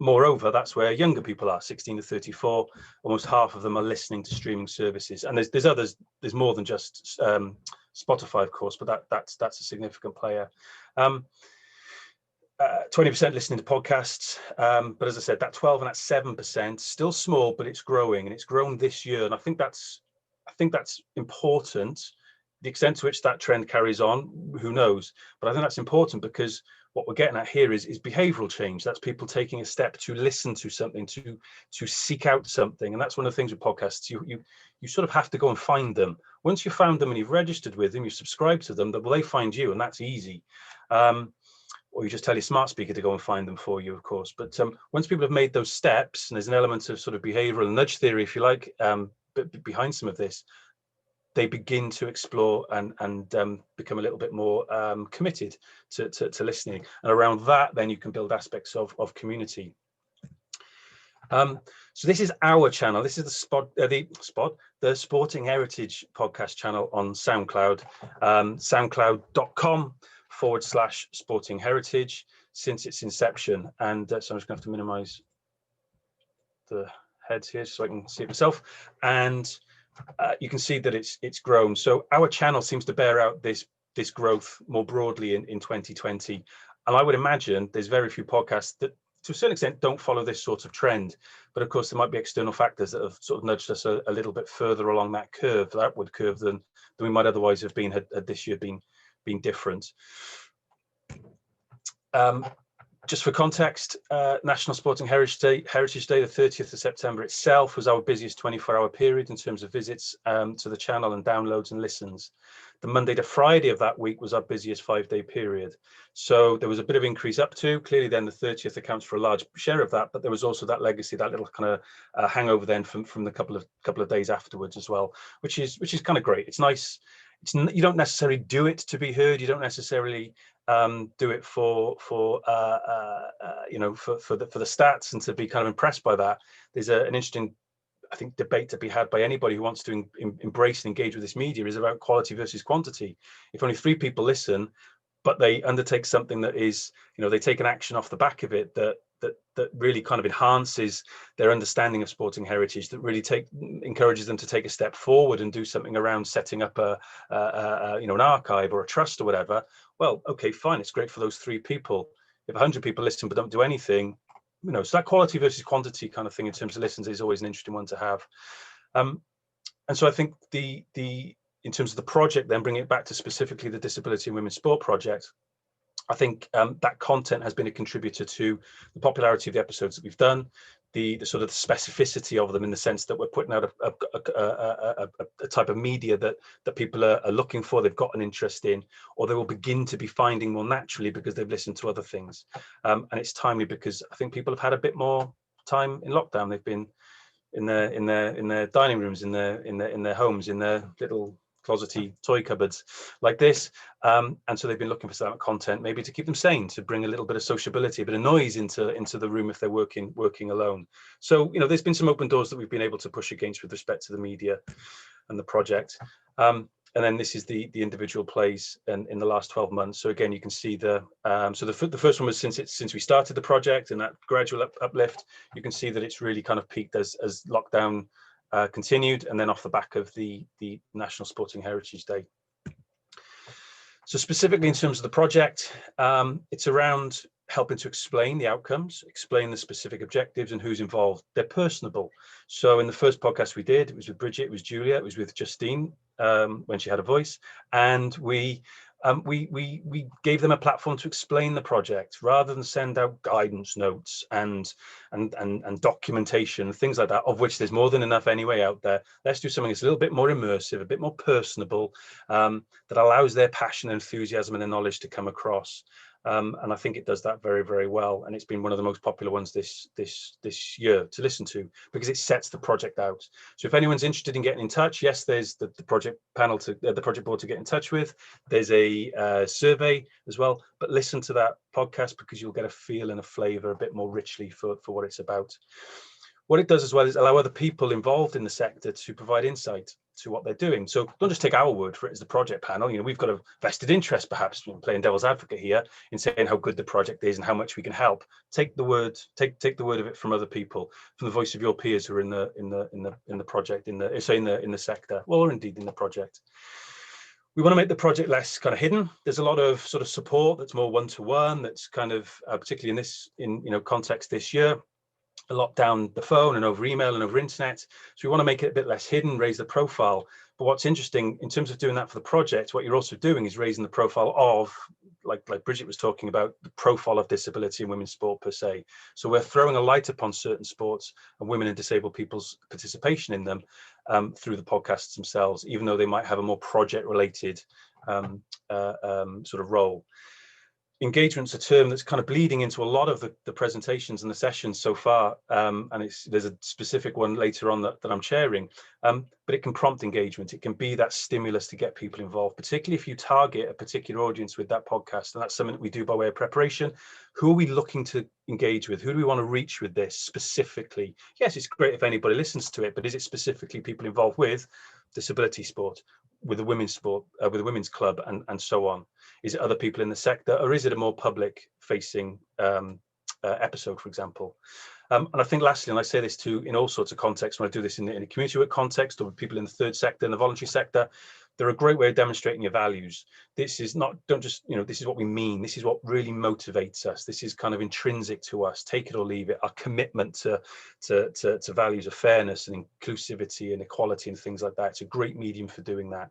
Moreover, that's where younger people are, 16 to 34. Almost half of them are listening to streaming services. And there's others. There's more than just Spotify, of course, but that's a significant player. 20% listening to podcasts, but as I said, that 12 and that 7%, still small, but it's growing, and it's grown this year. And I think that's important. The extent to which that trend carries on, who knows? But I think that's important, because what we're getting at here is behavioral change. That's people taking a step to listen to something, to seek out something. And that's one of the things with podcasts. You sort of have to go and find them. Once you've found them and you've registered with them, you've subscribed to them, they find you, and that's easy. Or you just tell your smart speaker to go and find them for you, of course. But once people have made those steps, and there's an element of sort of behavioral nudge theory, if you like, but behind some of this, they begin to explore and become a little bit more committed to listening. And around that, then you can build aspects of community. So this is our channel. This is the Sporting Heritage podcast channel on SoundCloud, soundcloud.com/Sporting Heritage since its inception. And so I'm just going to have to minimize the heads here so I can see it myself. And you can see that it's grown. So our channel seems to bear out this growth more broadly in 2020. And I would imagine there's very few podcasts that, to a certain extent, don't follow this sort of trend. But of course, there might be external factors that have sort of nudged us a little bit further along that curve, that upward curve, than we might otherwise have been had this year been different. Just for context, National Sporting Heritage Day, the 30th of September itself, was our busiest 24-hour period in terms of visits to the channel and downloads and listens. The Monday to Friday of that week was our busiest 5-day period. So there was a bit of increase up to. Clearly then the 30th accounts for a large share of that, but there was also that legacy, that little kind of hangover then from the couple of days afterwards as well, which is kind of great. It's nice. You don't necessarily do it to be heard. You don't necessarily do it for you know, for the stats and to be kind of impressed by that. There's an interesting, I think, debate to be had by anybody who wants to embrace and engage with this media is about quality versus quantity. If only 3 people listen, but they undertake something that is, you know, they take an action off the back of it that really kind of enhances their understanding of sporting heritage, that really encourages them to take a step forward and do something around setting up you know, an archive or a trust or whatever. Well, okay, fine, it's great for those 3 people. If 100 people listen but don't do anything, you know, so that quality versus quantity kind of thing in terms of listens is always an interesting one to have. And so I think in terms of the project, then bringing it back to specifically the Disability in Women's Sport project, I think that content has been a contributor to the popularity of the episodes that we've done, the sort of the specificity of them, in the sense that we're putting out a type of media that people are looking for, they've got an interest in, or they will begin to be finding more naturally because they've listened to other things. And it's timely because I think people have had a bit more time in lockdown. They've been in their dining rooms, in their homes, in their little closety toy cupboards like this, and so they've been looking for some content, maybe to keep them sane, to bring a little bit of sociability, a bit of noise into the room if they're working alone. So, you know, there's been some open doors that we've been able to push against with respect to the media and the project. And then this is the individual plays in the last 12 months. So again, you can see the first one was since we started the project, and that gradual uplift. You can see that it's really kind of peaked as lockdown continued, and then off the back of the National Sporting Heritage Day. So specifically in terms of the project, it's around helping to explain the outcomes, explain the specific objectives and who's involved. They're personable. So in the first podcast we did, it was with Bridget, it was Julia, it was with Justine when she had a voice, and we gave them a platform to explain the project rather than send out guidance notes and documentation, things like that, of which there's more than enough anyway out there. Let's do something that's a little bit more immersive, a bit more personable, that allows their passion, enthusiasm and their knowledge to come across. And I think it does that very, very well. And it's been one of the most popular ones this year to listen to, because it sets the project out. So if anyone's interested in getting in touch, yes, there's the project panel the project board to get in touch with. There's a survey as well, but listen to that podcast because you'll get a feel and a flavour a bit more richly for what it's about. What it does as well is allow other people involved in the sector to provide insight to what they're doing. So don't just take our word for it as the project panel. You know, we've got a vested interest, perhaps, you know, playing devil's advocate here, in saying how good the project is and how much we can help. Take the word of it from other people, from the voice of your peers who are in the project, in the sector, or indeed in the project. We want to make the project less kind of hidden. There's a lot of sort of support that's more one-to-one. That's kind of particularly in this context this year. A lot down the phone and over email and over internet. So we want to make it a bit less hidden, raise the profile. But what's interesting in terms of doing that for the project, what you're also doing is raising the profile of, like Bridget was talking about, the profile of disability in women's sport per se. So we're throwing a light upon certain sports and women and disabled people's participation in them through the podcasts themselves, even though they might have a more project related sort of role. Engagement's a term that's kind of bleeding into a lot of the presentations and the sessions so far, and there's a specific one later on that I'm chairing, but it can prompt engagement. It can be that stimulus to get people involved, particularly if you target a particular audience with that podcast, and that's something that we do by way of preparation. Who are we looking to engage with? Who do we want to reach with this specifically? Yes, it's great if anybody listens to it, but is it specifically people involved with disability sport, with the women's sport, with the women's club, and so on? Is it other people in the sector, or is it a more public facing episode, for example? And I think lastly, and I say this too in all sorts of contexts, when I do this in a community work context or with people in the third sector and the voluntary sector, they're a great way of demonstrating your values. This is not, don't just, this is what we mean. This is what really motivates us. This is kind of intrinsic to us. Take it or leave it. Our commitment to values of fairness and inclusivity and equality and things like that. It's a great medium for doing that.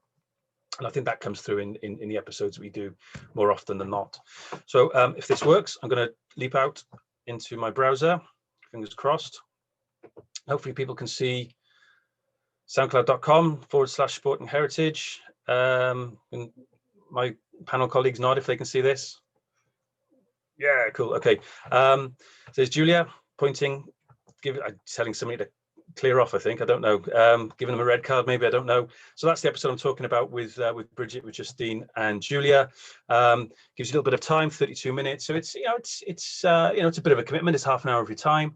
And I think that comes through in the episodes we do more often than not. So if this works, I'm going to leap out into my browser, fingers crossed. Hopefully people can see soundcloud.com/sporting heritage. And my panel colleagues nod if they can see this. Yeah, cool. Okay. So there's Julia pointing, telling somebody to clear off, I think. I don't know. Giving them a red card, maybe, I don't know. So that's the episode I'm talking about with Bridget, with Justine and Julia. Gives you a little bit of time, 32 minutes. So it's, it's a bit of a commitment. It's half an hour of your time,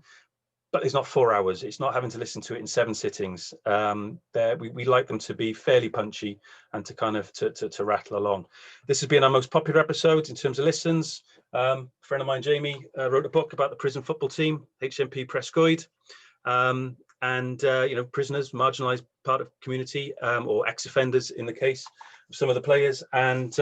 but it's not 4 hours. It's not having to listen to it in 7 sittings. We like them to be fairly punchy and to kind of to rattle along. This has been our most popular episode in terms of listens. A friend of mine, Jamie, wrote a book about the prison football team, HMP Prescoid. Prisoners, marginalized part of community, or ex-offenders in the case of some of the players. And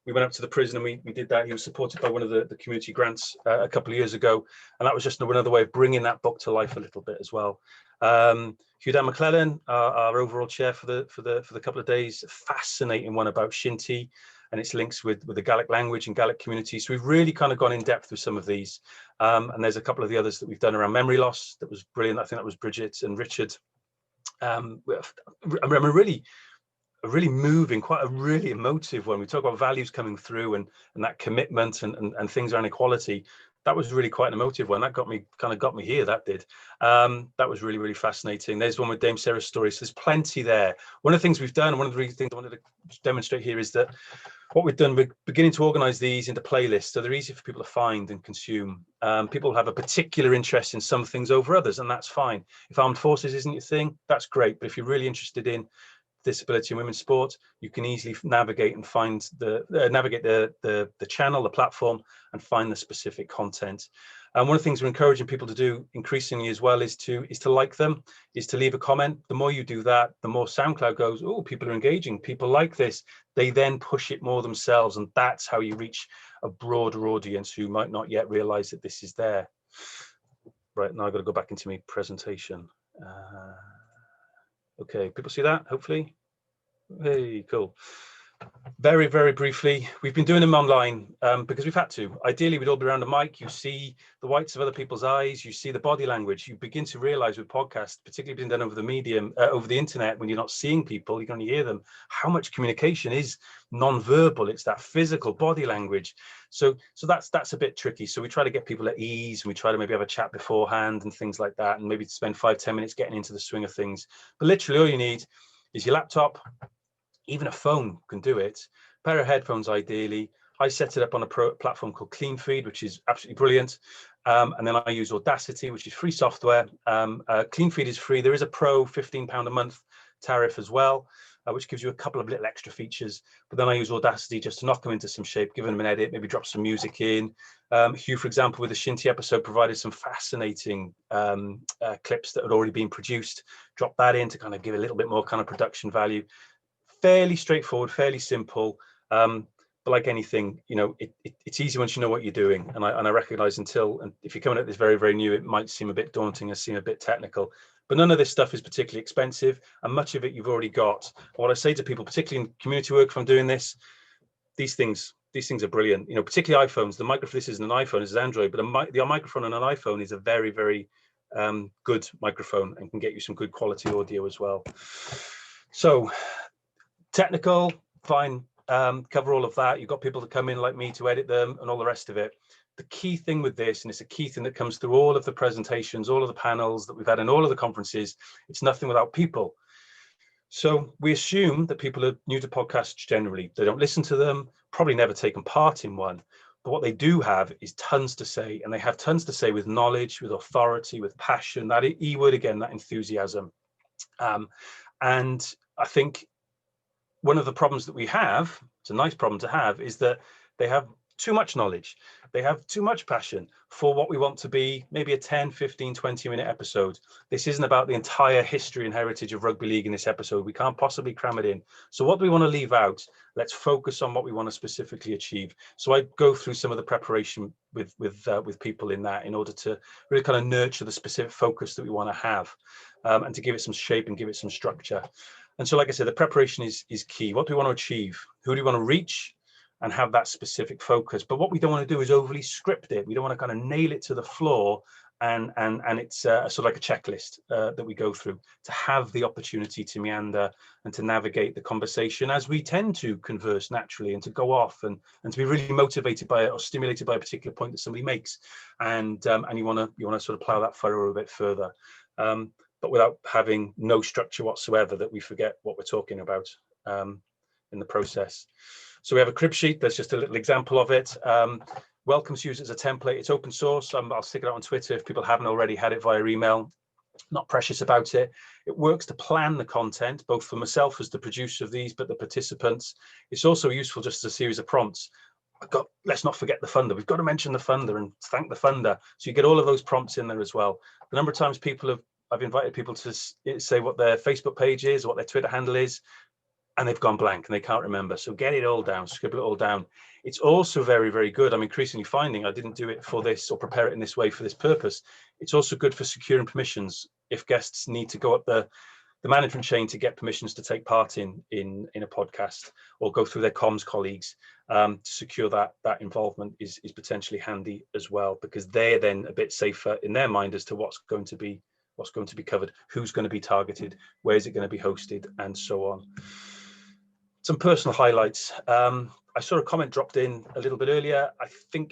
we went up to the prison and we did that. He was supported by one of the community grants a couple of years ago. And that was just another way of bringing that book to life a little bit as well. Hugh Dan McClellan, our overall chair for the couple of days, fascinating one about Shinty and its links with the Gaelic language and Gaelic communities. So we've really kind of gone in depth with some of these. And there's a couple of the others that we've done around memory loss. That was brilliant. I think that was Bridget and Richard. I remember a really moving, quite a really emotive one. We talk about values coming through and that commitment and things around equality. That was really quite an emotive one. That got me here, that did. That was really, really fascinating. There's one with Dame Sarah's story. So there's plenty there. One of the things we've done, one of the things I wanted to demonstrate here is that what we've done, we're beginning to organize these into playlists so they're easy for people to find and consume. People have a particular interest in some things over others, and that's fine. If armed forces isn't your thing, that's great. But if you're really interested in disability and women's sport, you can easily navigate and find the channel, the platform, and find the specific content. And one of the things we're encouraging people to do increasingly as well is to like them, is to leave a comment. The more you do that, the more SoundCloud goes, oh, people are engaging, people like this. They then push it more themselves, and that's how you reach a broader audience who might not yet realize that this is there. Right, now I've got to go back into my presentation. Okay, people see that, hopefully? Hey, cool. Very, very briefly, we've been doing them online because we've had to. Ideally, we'd all be around a mic. You see the whites of other people's eyes. You see the body language. You begin to realize with podcasts, particularly being done over the medium, over the internet, when you're not seeing people, you can only hear them, how much communication is non-verbal. It's that physical body language. So that's a bit tricky. So we try to get people at ease. We try to maybe have a chat beforehand and things like that, and maybe spend 5-10 minutes getting into the swing of things. But literally all you need is your laptop. Even a phone can do it. A pair of headphones, ideally. I set it up on a platform called CleanFeed, which is absolutely brilliant. And then I use Audacity, which is free software. CleanFeed is free. There is a pro £15 a month tariff as well, which gives you a couple of little extra features. But then I use Audacity just to knock them into some shape, give them an edit, maybe drop some music in. Hugh, for example, with the Shinty episode, provided some fascinating clips that had already been produced. Drop that in to kind of give a little bit more kind of production value. Fairly straightforward, fairly simple, but like anything, it's easy once you know what you're doing. And I recognize and if you're coming at this very, very new, it might seem a bit daunting and seem a bit technical, but none of this stuff is particularly expensive, and much of it you've already got. And what I say to people, particularly in community work, if I'm doing this, these things are brilliant. Particularly iPhones. The microphone, this isn't an iPhone, this is Android, but the microphone on an iPhone is a very, very good microphone and can get you some good quality audio as well. So technical, fine, cover all of that. You've got people to come in like me to edit them and all the rest of it. The key thing with this, and it's a key thing that comes through all of the presentations, all of the panels that we've had in all of the conferences, it's nothing without people. So we assume that people are new to podcasts generally. They don't listen to them, probably never taken part in one. But what they do have is tons to say, and they have tons to say with knowledge, with authority, with passion, that E word again, that enthusiasm. And I think one of the problems that we have, it's a nice problem to have, is that they have too much knowledge. They have too much passion for what we want to be maybe a 10, 15, 20-minute episode. This isn't about the entire history and heritage of rugby league in this episode. We can't possibly cram it in. So what do we want to leave out? Let's focus on what we want to specifically achieve. So I go through some of the preparation with people in that in order to really kind of nurture the specific focus that we want to have, and to give it some shape and give it some structure. And so, like I said, the preparation is key. What do we want to achieve? Who do we want to reach? And have that specific focus. But what we don't want to do is overly script it. We don't want to kind of nail it to the floor, and it's sort of like a checklist that we go through, to have the opportunity to meander and to navigate the conversation as we tend to converse naturally, and to go off and to be really motivated by it or stimulated by a particular point that somebody makes. And you want to sort of plow that furrow a bit further. but without having no structure whatsoever, that we forget what we're talking about in the process. So we have a crib sheet. There's just a little example of it. Welcomes use it as a template. It's open source. I'll stick it out on Twitter if people haven't already had it via email. Not precious about it. It works to plan the content, both for myself as the producer of these, but the participants. It's also useful just as a series of prompts. Let's not forget the funder. We've got to mention the funder and thank the funder. So you get all of those prompts in there as well. The number of times I've invited people to say what their Facebook page is, what their Twitter handle is, and they've gone blank and they can't remember. So get it all down, scribble it all down. It's also very, very good. I'm increasingly finding, I didn't do it for this or prepare it in this way for this purpose. It's also good for securing permissions. If guests need to go up the management chain to get permissions to take part in a podcast or go through their comms colleagues, to secure that involvement is potentially handy as well, because they're then a bit safer in their mind as to what's going to be covered, who's going to be targeted, where is it going to be hosted, and so on. Some personal highlights. I saw a comment dropped in a little bit earlier. I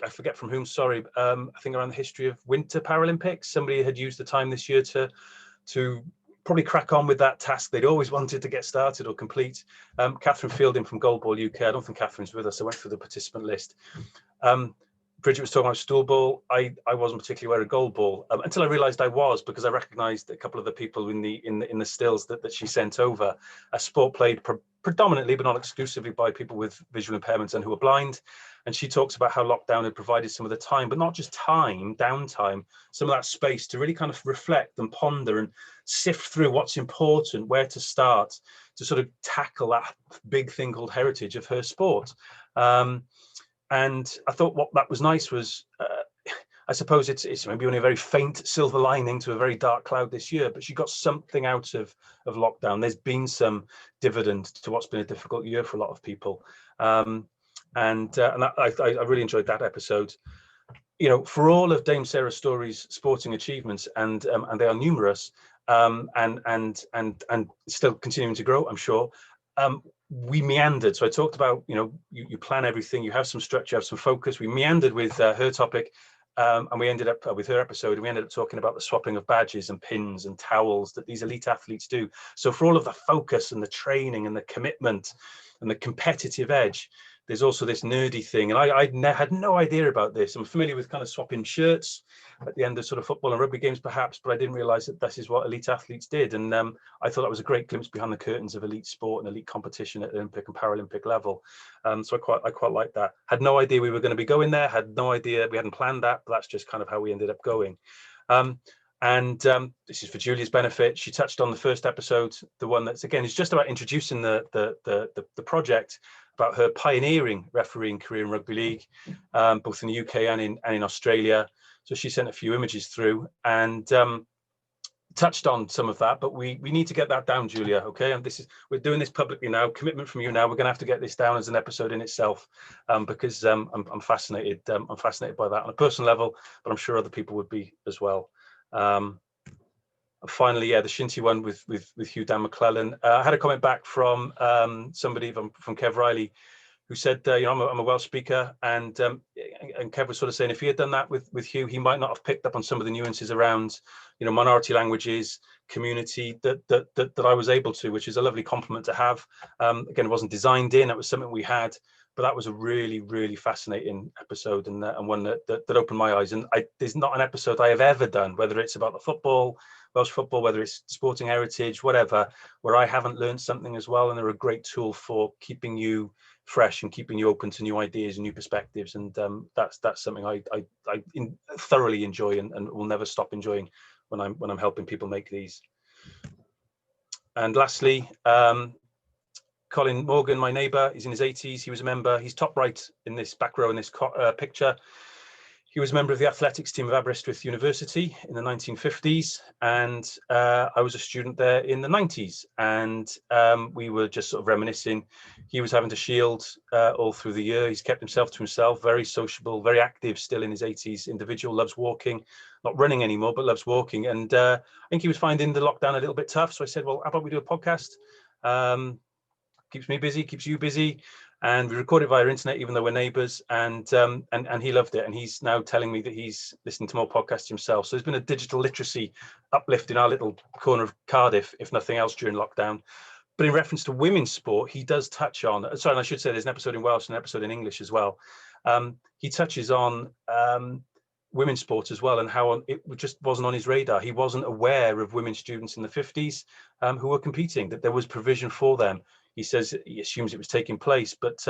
forget from whom, sorry. I think around the history of Winter Paralympics. Somebody had used the time this year to probably crack on with that task they'd always wanted to get started or complete. Catherine Fielding from Goalball UK. I don't think Catherine's with us. I went through the participant list. Bridget was talking about stool ball. I wasn't particularly aware of goalball until I realised I was, because I recognised a couple of the people in the stills that she sent over. A sport played predominantly, but not exclusively, by people with visual impairments and who are blind. And she talks about how lockdown had provided some of the time, but not just time, downtime, some of that space to really kind of reflect and ponder and sift through what's important, where to start, to sort of tackle that big thing called heritage of her sport. And I thought what that was nice was, I suppose it's maybe only a very faint silver lining to a very dark cloud this year, but she got something out of lockdown. There's been some dividend to what's been a difficult year for a lot of people. I really enjoyed that episode. You know, for all of Dame Sarah Story's sporting achievements, and they are numerous, and still continuing to grow, I'm sure. We meandered. So I talked about, you plan everything, you have some structure, you have some focus. We meandered with her topic, and we ended up with her episode, and we ended up talking about the swapping of badges and pins and towels that these elite athletes do. So for all of the focus and the training and the commitment and the competitive edge, there's also this nerdy thing. And I had no idea about this. I'm familiar with kind of swapping shirts at the end of sort of football and rugby games, perhaps, but I didn't realize that this is what elite athletes did. And I thought that was a great glimpse behind the curtains of elite sport and elite competition at Olympic and Paralympic level. So I quite like that. Had no idea we were going to be going there. Had no idea, we hadn't planned that, but that's just kind of how we ended up going. This is for Julia's benefit. She touched on the first episode, the one that's, again, is just about introducing the project, about her pioneering refereeing career in rugby league, both in the UK and in Australia. So she sent a few images through and touched on some of that, but we need to get that down, Julia. Okay, and we're doing this publicly now. Commitment from you now. We're going to have to get this down as an episode in itself, because I'm fascinated. I'm fascinated by that on a personal level, but I'm sure other people would be as well. Finally, the Shinty one with Hugh Dan McClellan. I had a comment back from somebody from Kev Riley, who said, I'm a Welsh speaker, and Kev was sort of saying if he had done that with Hugh, he might not have picked up on some of the nuances around, minority languages, community that I was able to, which is a lovely compliment to have. Again, it wasn't designed in; it was something we had, but that was a really, really fascinating episode, and one that opened my eyes. And there's not an episode I have ever done, whether it's about the Welsh football, whether it's sporting heritage, whatever, where I haven't learned something as well. And they're a great tool for keeping you fresh and keeping you open to new ideas and new perspectives. And that's something I thoroughly enjoy and will never stop enjoying when I'm helping people make these. And lastly, Colin Morgan, my neighbour, he's in his 80s. He was a member. He's top right in this back row in this picture. He was a member of the athletics team of Aberystwyth University in the 1950s, and I was a student there in the 90s, and we were just sort of reminiscing. He was having to shield all through the year. He's kept himself to himself, very sociable, very active, still in his 80s, individual, loves walking, not running anymore, but loves walking. And I think he was finding the lockdown a little bit tough. So I said, well, how about we do a podcast? Keeps me busy, keeps you busy. and we recorded via internet, even though we're neighbours, and he loved it, and he's now telling me that he's listening to more podcasts himself. So there's been a digital literacy uplift in our little corner of Cardiff, if nothing else, during lockdown. But in reference to women's sport, he does touch on, sorry, and I should say there's an episode in Welsh and an episode in English as well. He touches on women's sport as well, and how it just wasn't on his radar. He wasn't aware of women students in the 50s who were competing, that there was provision for them. He says he assumes it was taking place, but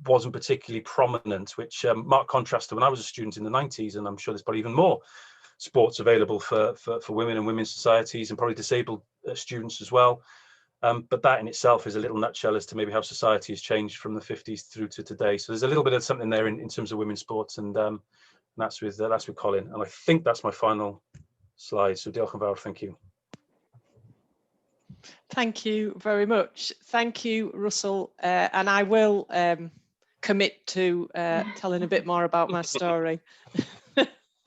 wasn't particularly prominent, which marked contrast to when I was a student in the 90s, and I'm sure there's probably even more sports available for women and women's societies, and probably disabled students as well. But that in itself is a little nutshell as to maybe how society has changed from the 50s through to today. So there's a little bit of something there in terms of women's sports, and that's with Colin. And I think that's my final slide. So diolch yn fawr, thank you. Thank you very much. Thank you, Russell. And I will commit to telling a bit more about my story.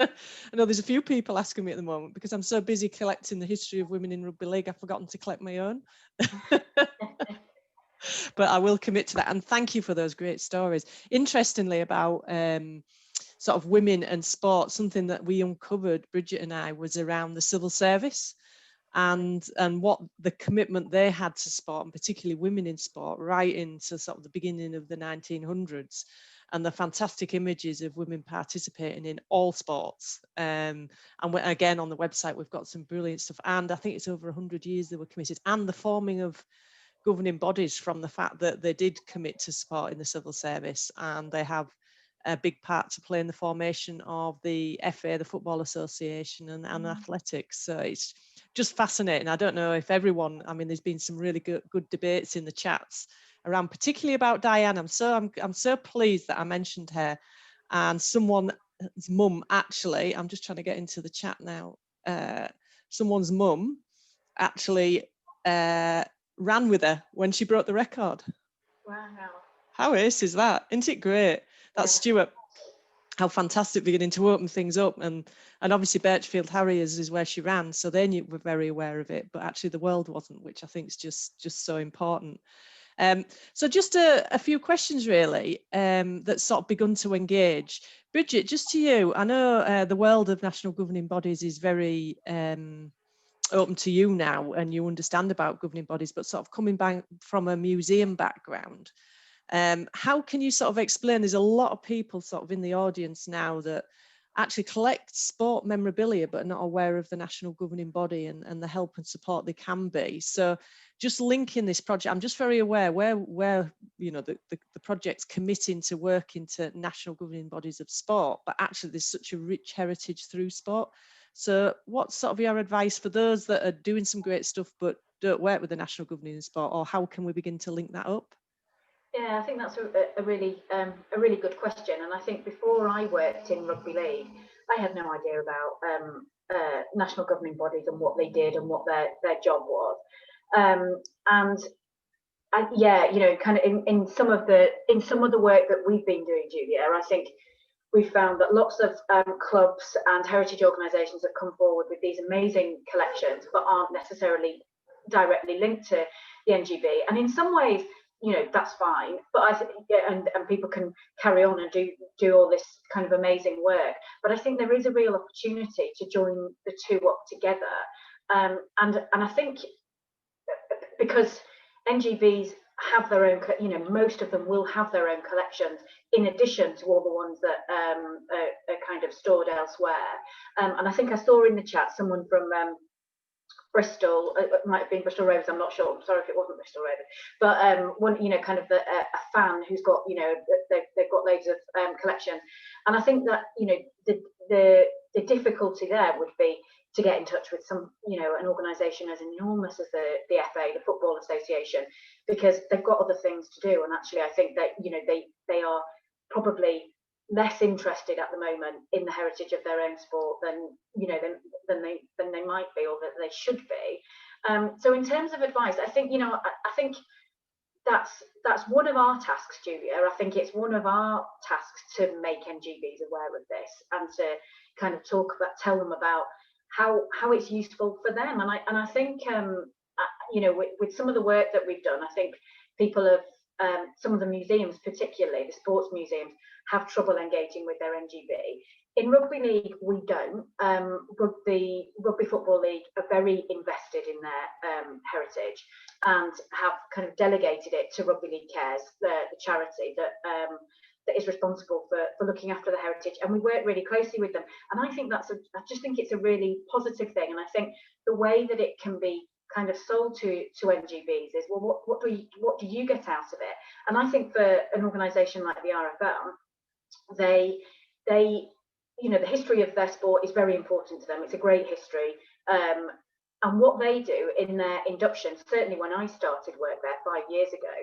I know there's a few people asking me at the moment because I'm so busy collecting the history of women in rugby league, I've forgotten to collect my own. But I will commit to that. And thank you for those great stories. Interestingly, about sort of women and sport, something that we uncovered, Bridget and I, was around the civil service and what the commitment they had to sport, and particularly women in sport, right into sort of the beginning of the 1900s. And the fantastic images of women participating in all sports. And again, on the website, we've got some brilliant stuff. And I think it's over 100 years they were committed, and the forming of governing bodies from the fact that they did commit to sport in the civil service, and they have a big part to play in the formation of the FA, the Football Association, and athletics. So it's just fascinating. I don't know if everyone, I mean, there's been some really good debates in the chats around, particularly about Diane. I'm so pleased that I mentioned her, and someone's mum, actually, I'm just trying to get into the chat now. Someone's mum actually ran with her when she broke the record. Wow. How ace is that? Isn't it great? That's Stuart. How fantastic, beginning to open things up, and obviously Birchfield Harriers is where she ran, so they were very aware of it, but actually the world wasn't, which I think is just so important. So just a few questions really that sort of begun to engage. Bridget, just to you, I know the world of national governing bodies is very open to you now, and you understand about governing bodies, but sort of coming back from a museum background, how can you sort of explain, there's a lot of people sort of in the audience now that actually collect sport memorabilia but are not aware of the national governing body and the help and support they can be. So just linking this project, I'm just very aware where you know the project's committing to work into national governing bodies of sport, but actually there's such a rich heritage through sport. So what's sort of your advice for those that are doing some great stuff but don't work with the national governing sport, or how can we begin to link that up? Yeah, I think that's a really good question. And I think before I worked in rugby league, I had no idea about national governing bodies and what they did and what their job was. Yeah, you know, kind of in some of the work that we've been doing, Julia, I think we've found that lots of clubs and heritage organisations have come forward with these amazing collections, but aren't necessarily directly linked to the NGB. And in some ways, you know, that's fine, but I think, and people can carry on and do all this kind of amazing work. But I think there is a real opportunity to join the two up together, and I think because NGBs have their own, you know, most of them will have their own collections in addition to all the ones that are kind of stored elsewhere. And I think I saw in the chat someone from Bristol, it might have been Bristol Rovers, I'm not sure, I'm sorry if it wasn't Bristol Rovers, but one, you know, kind of a fan who's got, you know, they've got loads of collections. And I think that, you know, the difficulty there would be to get in touch with some, you know, an organisation as enormous as the FA, the Football Association, because they've got other things to do. And actually, I think that, you know, they are probably less interested at the moment in the heritage of their own sport than, you know, than they might be, or that they should be. So in terms of advice, I think, you know, I think that's one of our tasks, Julia. I think it's one of our tasks to make NGBs aware of this and to kind of tell them about how it's useful for them. And I think, you know, with some of the work that we've done, I think people have some of the museums, particularly the sports museums, have trouble engaging with their NGB. In rugby league, we don't. Rugby Football League are very invested in their heritage and have kind of delegated it to Rugby League Cares, the charity that is responsible for looking after the heritage, and we work really closely with them. And I think I just think it's a really positive thing. And I think the way that it can be kind of sold to NGBs is, well, what do you get out of it? And I think for an organisation like the RFL, they you know, the history of their sport is very important to them. It's a great history. And what they do in their induction, certainly when I started work there 5 years ago,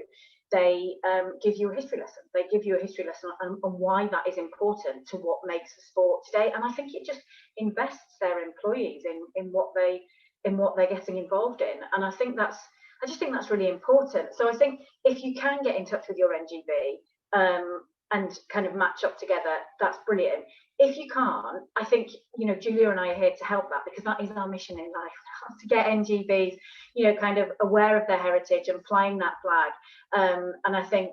they give you a history lesson. They give you a history lesson on why that is important to what makes the sport today. And I think it just invests their employees in what they're getting involved in. And I just think that's really important. So I think if you can get in touch with your NGB and kind of match up together, that's brilliant. If you can't, I think, you know, Julia and I are here to help that, because that is our mission in life, to get NGBs, you know, kind of aware of their heritage and flying that flag. And I think,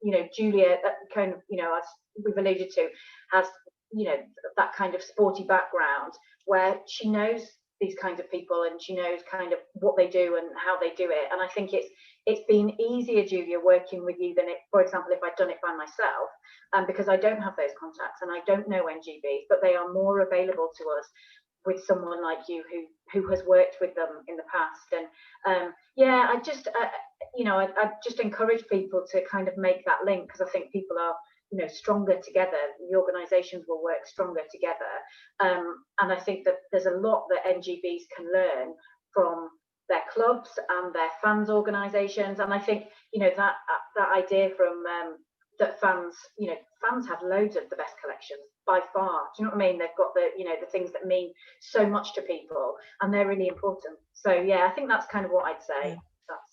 you know, Julia, that kind of, you know, as we've alluded to, has, you know, that kind of sporty background where she knows these kinds of people and she knows kind of what they do and how they do it. And I think it's been easier, Julia, working with you than for example, if I'd done it by myself, because I don't have those contacts and I don't know NGBs, but they are more available to us with someone like you who has worked with them in the past. And yeah, I just you know, I just encourage people to kind of make that link, because I think people are, you know, stronger together. The organisations will work stronger together, and I think that there's a lot that NGBs can learn from their clubs and their fans organisations. And I think, you know, that idea from that fans have loads of the best collections by far. Do you know what I mean? They've got the, you know, the things that mean so much to people, and they're really important. So yeah, I think that's kind of what I'd say.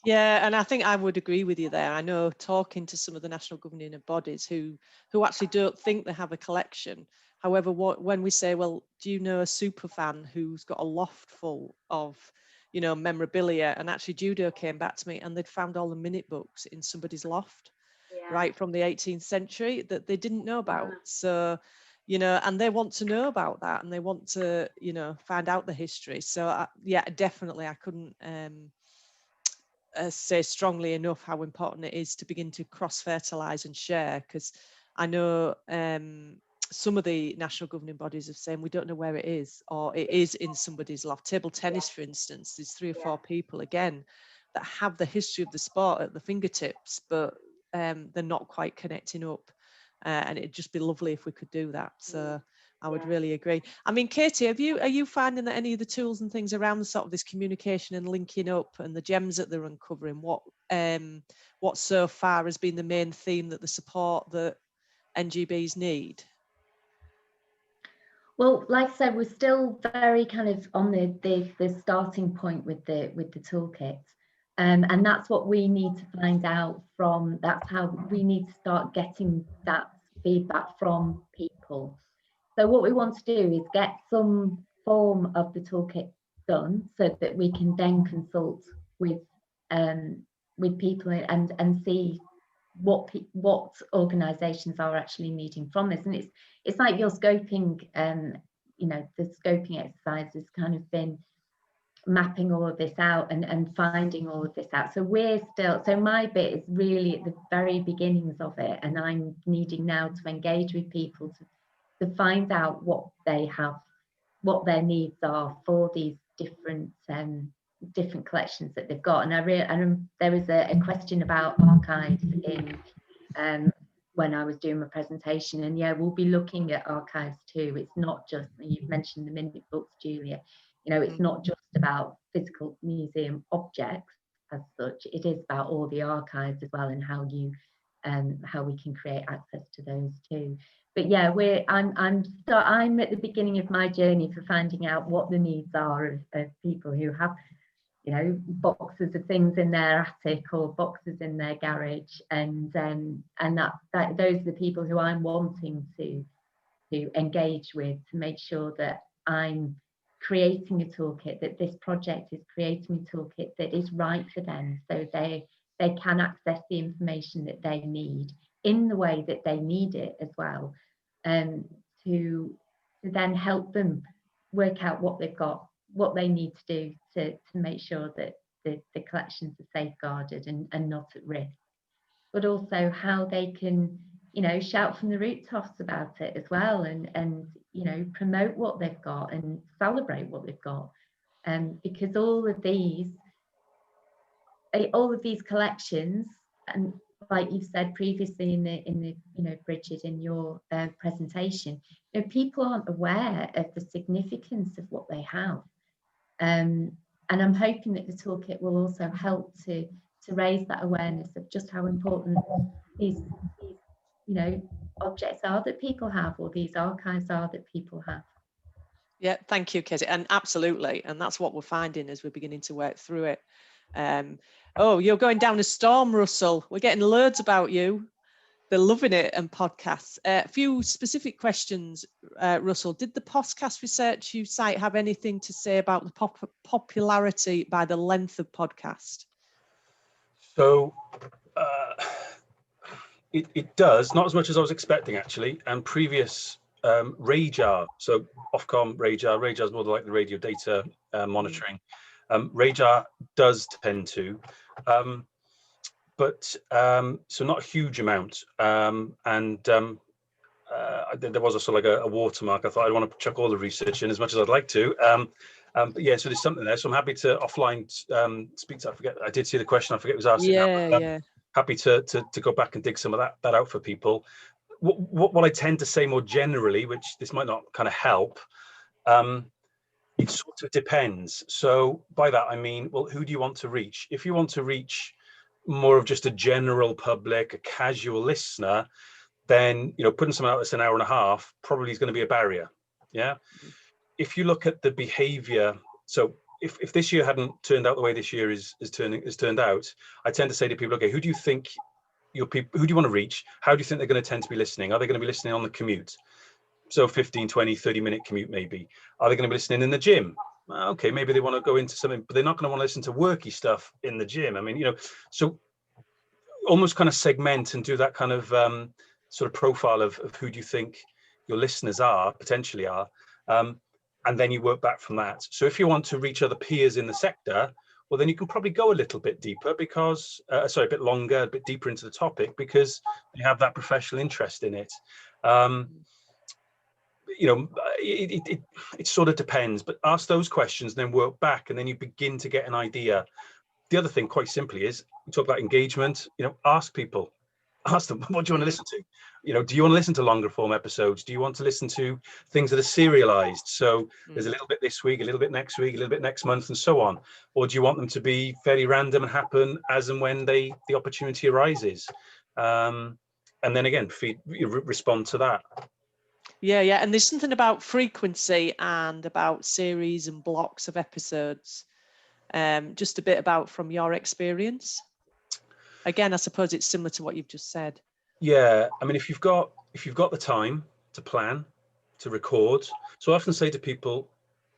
Yeah, and I think I would agree with you there. I know, talking to some of the national governing bodies who actually don't think they have a collection. However, when we say, well, do you know a super fan who's got a loft full of, you know, memorabilia? And actually Judo came back to me and they'd found all the minute books in somebody's loft, right from the 18th century, that they didn't know about. So, you know, and they want to know about that, and they want to, you know, find out the history. So yeah, definitely, I couldn't say strongly enough how important it is to begin to cross-fertilise and share, because I know some of the national governing bodies are saying we don't know where it is, or it is in somebody's loft. Table tennis, for instance, there's 3 or 4 people, again, that have the history of the sport at the fingertips, but they're not quite connecting up. And it'd just be lovely if we could do that. So I would really agree. I mean, Katie, are you finding that any of the tools and things around sort of this communication and linking up and the gems that they're uncovering, what so far has been the main theme, that the support that NGBs need? Well, like I said, we're still very kind of on the starting point with the toolkit. And that's what we need to find out from, that's how we need to start getting that feedback from people. So what we want to do is get some form of the toolkit done so that we can then consult with people and see what organisations are actually needing from this. And it's like your scoping, you know, the scoping exercise has kind of been mapping all of this out and finding all of this out. So my bit is really at the very beginnings of it, and I'm needing now to engage with people to find out what they have, what their needs are for these different collections that they've got. And there was a question about archives in when I was doing my presentation, and yeah, we'll be looking at archives too. It's not just, you've mentioned the minute books, Julia, you know, it's not just about physical museum objects as such, it is about all the archives as well, and how we can create access to those too. But yeah, I'm at the beginning of my journey for finding out what the needs are of people who have, you know, boxes of things in their attic or boxes in their garage, and that those are the people who I'm wanting to engage with, to make sure that I'm creating a toolkit, that this project is creating a toolkit that is right for them, so they they can access the information that they need in the way that they need it as well, to then help them work out what they've got, what they need to do to make sure that the collections are safeguarded and not at risk, but also how they can, you know, shout from the rooftops about it as well, and you know, promote what they've got and celebrate what they've got, because all of these collections, and like you've said previously in the you know, Bridget, in your presentation, you know, people aren't aware of the significance of what they have, and I'm hoping that the toolkit will also help to raise that awareness of just how important these you know, objects are that people have, or these archives are that people have. Yeah, thank you, Katie. And absolutely, and that's what we're finding as we're beginning to work through it. Oh, you're going down a storm, Russell. We're getting loads about you. They're loving it, and podcasts. A few specific questions, Russell. Did the podcast research you cite have anything to say about the popularity by the length of podcast? So it does, not as much as I was expecting, actually. And previous radar, so Ofcom radar is more like the radio data monitoring. Radar does tend to, but so not a huge amount. There was also like a watermark. I thought I'd want to chuck all the research in as much as I'd like to. But yeah, so there's something there. So I'm happy to offline speak to. I forget. I did see the question. I forget who was asking. Yeah. Happy to go back and dig some of that out for people. What I tend to say more generally, which this might not kind of help, it sort of depends. So by that I mean, well, who do you want to reach? If you want to reach more of just a general public, a casual listener, then, you know, putting something out that's an hour and a half probably is going to be a barrier. Yeah. If you look at the behavior, so if this year hadn't turned out the way this year is turned out, I tend to say to people, okay, who do you think who do you want to reach? How do you think they're going to tend to be listening? Are they going to be listening on the commute? So 15, 20, 30-minute commute maybe. Are they going to be listening in the gym? Okay, maybe they want to go into something, but they're not going to want to listen to worky stuff in the gym. I mean, you know, so almost kind of segment and do that kind of sort of profile of who do you think your listeners are, potentially are, and then you work back from that. So if you want to reach other peers in the sector, well, then you can probably go a little bit deeper because, a bit longer, a bit deeper into the topic because you have that professional interest in it. You know, it sort of depends, but ask those questions, then work back, and then you begin to get an idea. The other thing, quite simply, is we talk about engagement. You know, ask them, what do you want to listen to? You know, do you want to listen to longer form episodes? Do you want to listen to things that are serialized? So there's a little bit this week, a little bit next week, a little bit next month, and so on. Or do you want them to be fairly random and happen as and when the opportunity arises? And then again, respond to that. Yeah. And there's something about frequency and about series and blocks of episodes. Just a bit about from your experience. Again, I suppose it's similar to what you've just said. Yeah, I mean, if you've got the time to plan, to record. So I often say to people,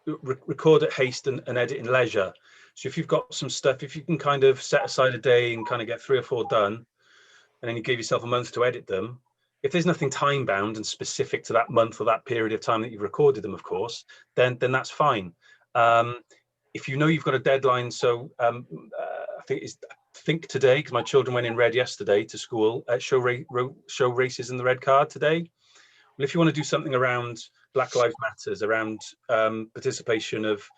record at haste and edit in leisure. So if you've got some stuff, if you can kind of set aside a day and kind of get 3 or 4 done, and then you give yourself a month to edit them. If there's nothing time bound and specific to that month or that period of time that you've recorded them, of course, then that's fine. If you know you've got a deadline, so I think today, because my children went in red yesterday to school, show races in the red card today. Well, if you want to do something around Black Lives Matters, around participation of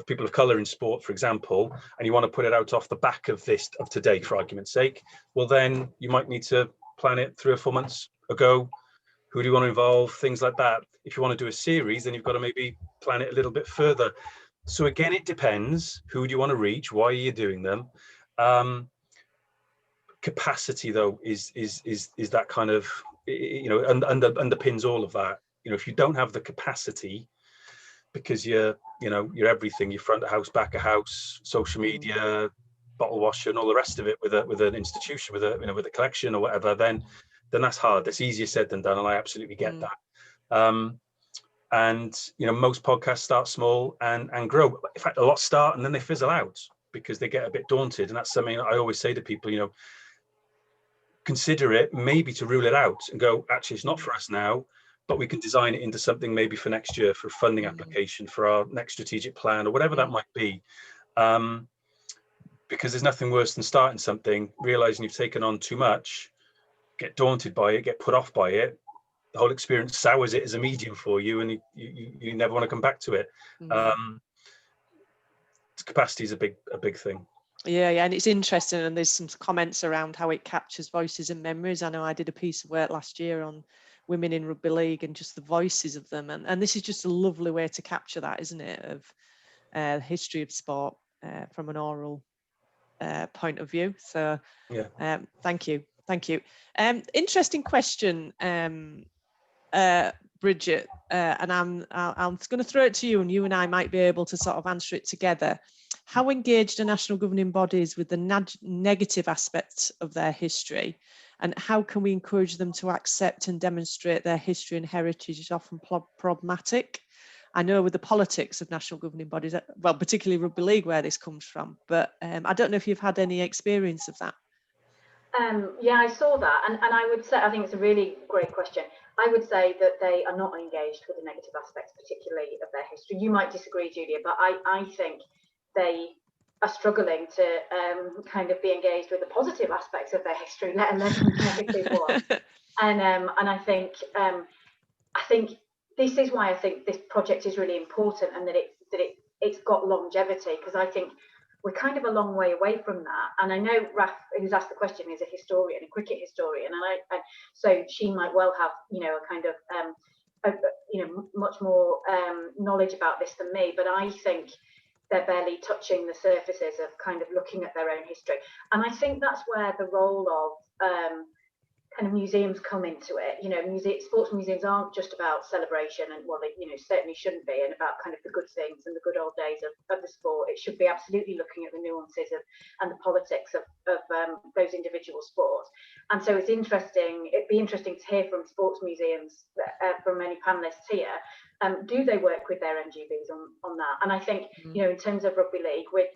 people of colour in sport, for example, and you want to put it out off the back of today, for argument's sake, well, then you might need to plan it 3 or 4 months ago. Who do you want to involve? Things like that. If you want to do a series, then you've got to maybe plan it a little bit further. So again, it depends. Who do you want to reach? Why are you doing them? Capacity, though, is that kind of, you know, underpins all of that. You know, if you don't have the capacity because you're everything, you're front of house, back of house, social media, bottle washer, and all the rest of it with an institution, with a collection or whatever, then that's hard. That's easier said than done, and I absolutely get that. And you know, most podcasts start small and grow. In fact, a lot start and then they fizzle out. because they get a bit daunted. And that's something I always say to people, you know, consider it maybe to rule it out and go, actually, it's not for us now, but we can design it into something maybe for next year, for a funding application, for our next strategic plan, or whatever that might be. Because there's nothing worse than starting something, realizing you've taken on too much, get daunted by it, get put off by it. The whole experience sours it as a medium for you, and you never want to come back to it. Capacity is a big thing. Yeah, and it's interesting, and there's some comments around how it captures voices and memories. I know I did a piece of work last year on women in rugby league and just the voices of them, and this is just a lovely way to capture that, isn't it, of history of sport from an oral point of view. So yeah, thank you. Interesting question, Bridget, and I'm going to throw it to you, and you and I might be able to sort of answer it together. How engaged are national governing bodies with the negative aspects of their history, and how can we encourage them to accept and demonstrate their history and heritage is often problematic? I know with the politics of national governing bodies, well, particularly rugby league, where this comes from, but I don't know if you've had any experience of that. Yeah, I saw that, and I would say, I think it's a really great question. I would say that they are not engaged with the negative aspects, particularly of their history. You might disagree, Julia, but I think they are struggling to kind of be engaged with the positive aspects of their history, let alone the negative ones. And I think this is why I think this project is really important, and that it's got longevity, because I think we're kind of a long way away from that. And I know Raf, who's asked the question, is a historian, a cricket historian, and so she might well have, you know, a kind of much more knowledge about this than me. But I think they're barely touching the surfaces of kind of looking at their own history. And I think that's where the role of kind of museums come into it. You know, sports museums aren't just about celebration, and well, they, you know, certainly shouldn't be, and about kind of the good things and the good old days of the sport. It should be absolutely looking at the nuances and the politics of those individual sports. And so it'd be interesting to hear from sports museums, from many panelists here. Do they work with their NGBs on that? And I think, you know, in terms of rugby league, we're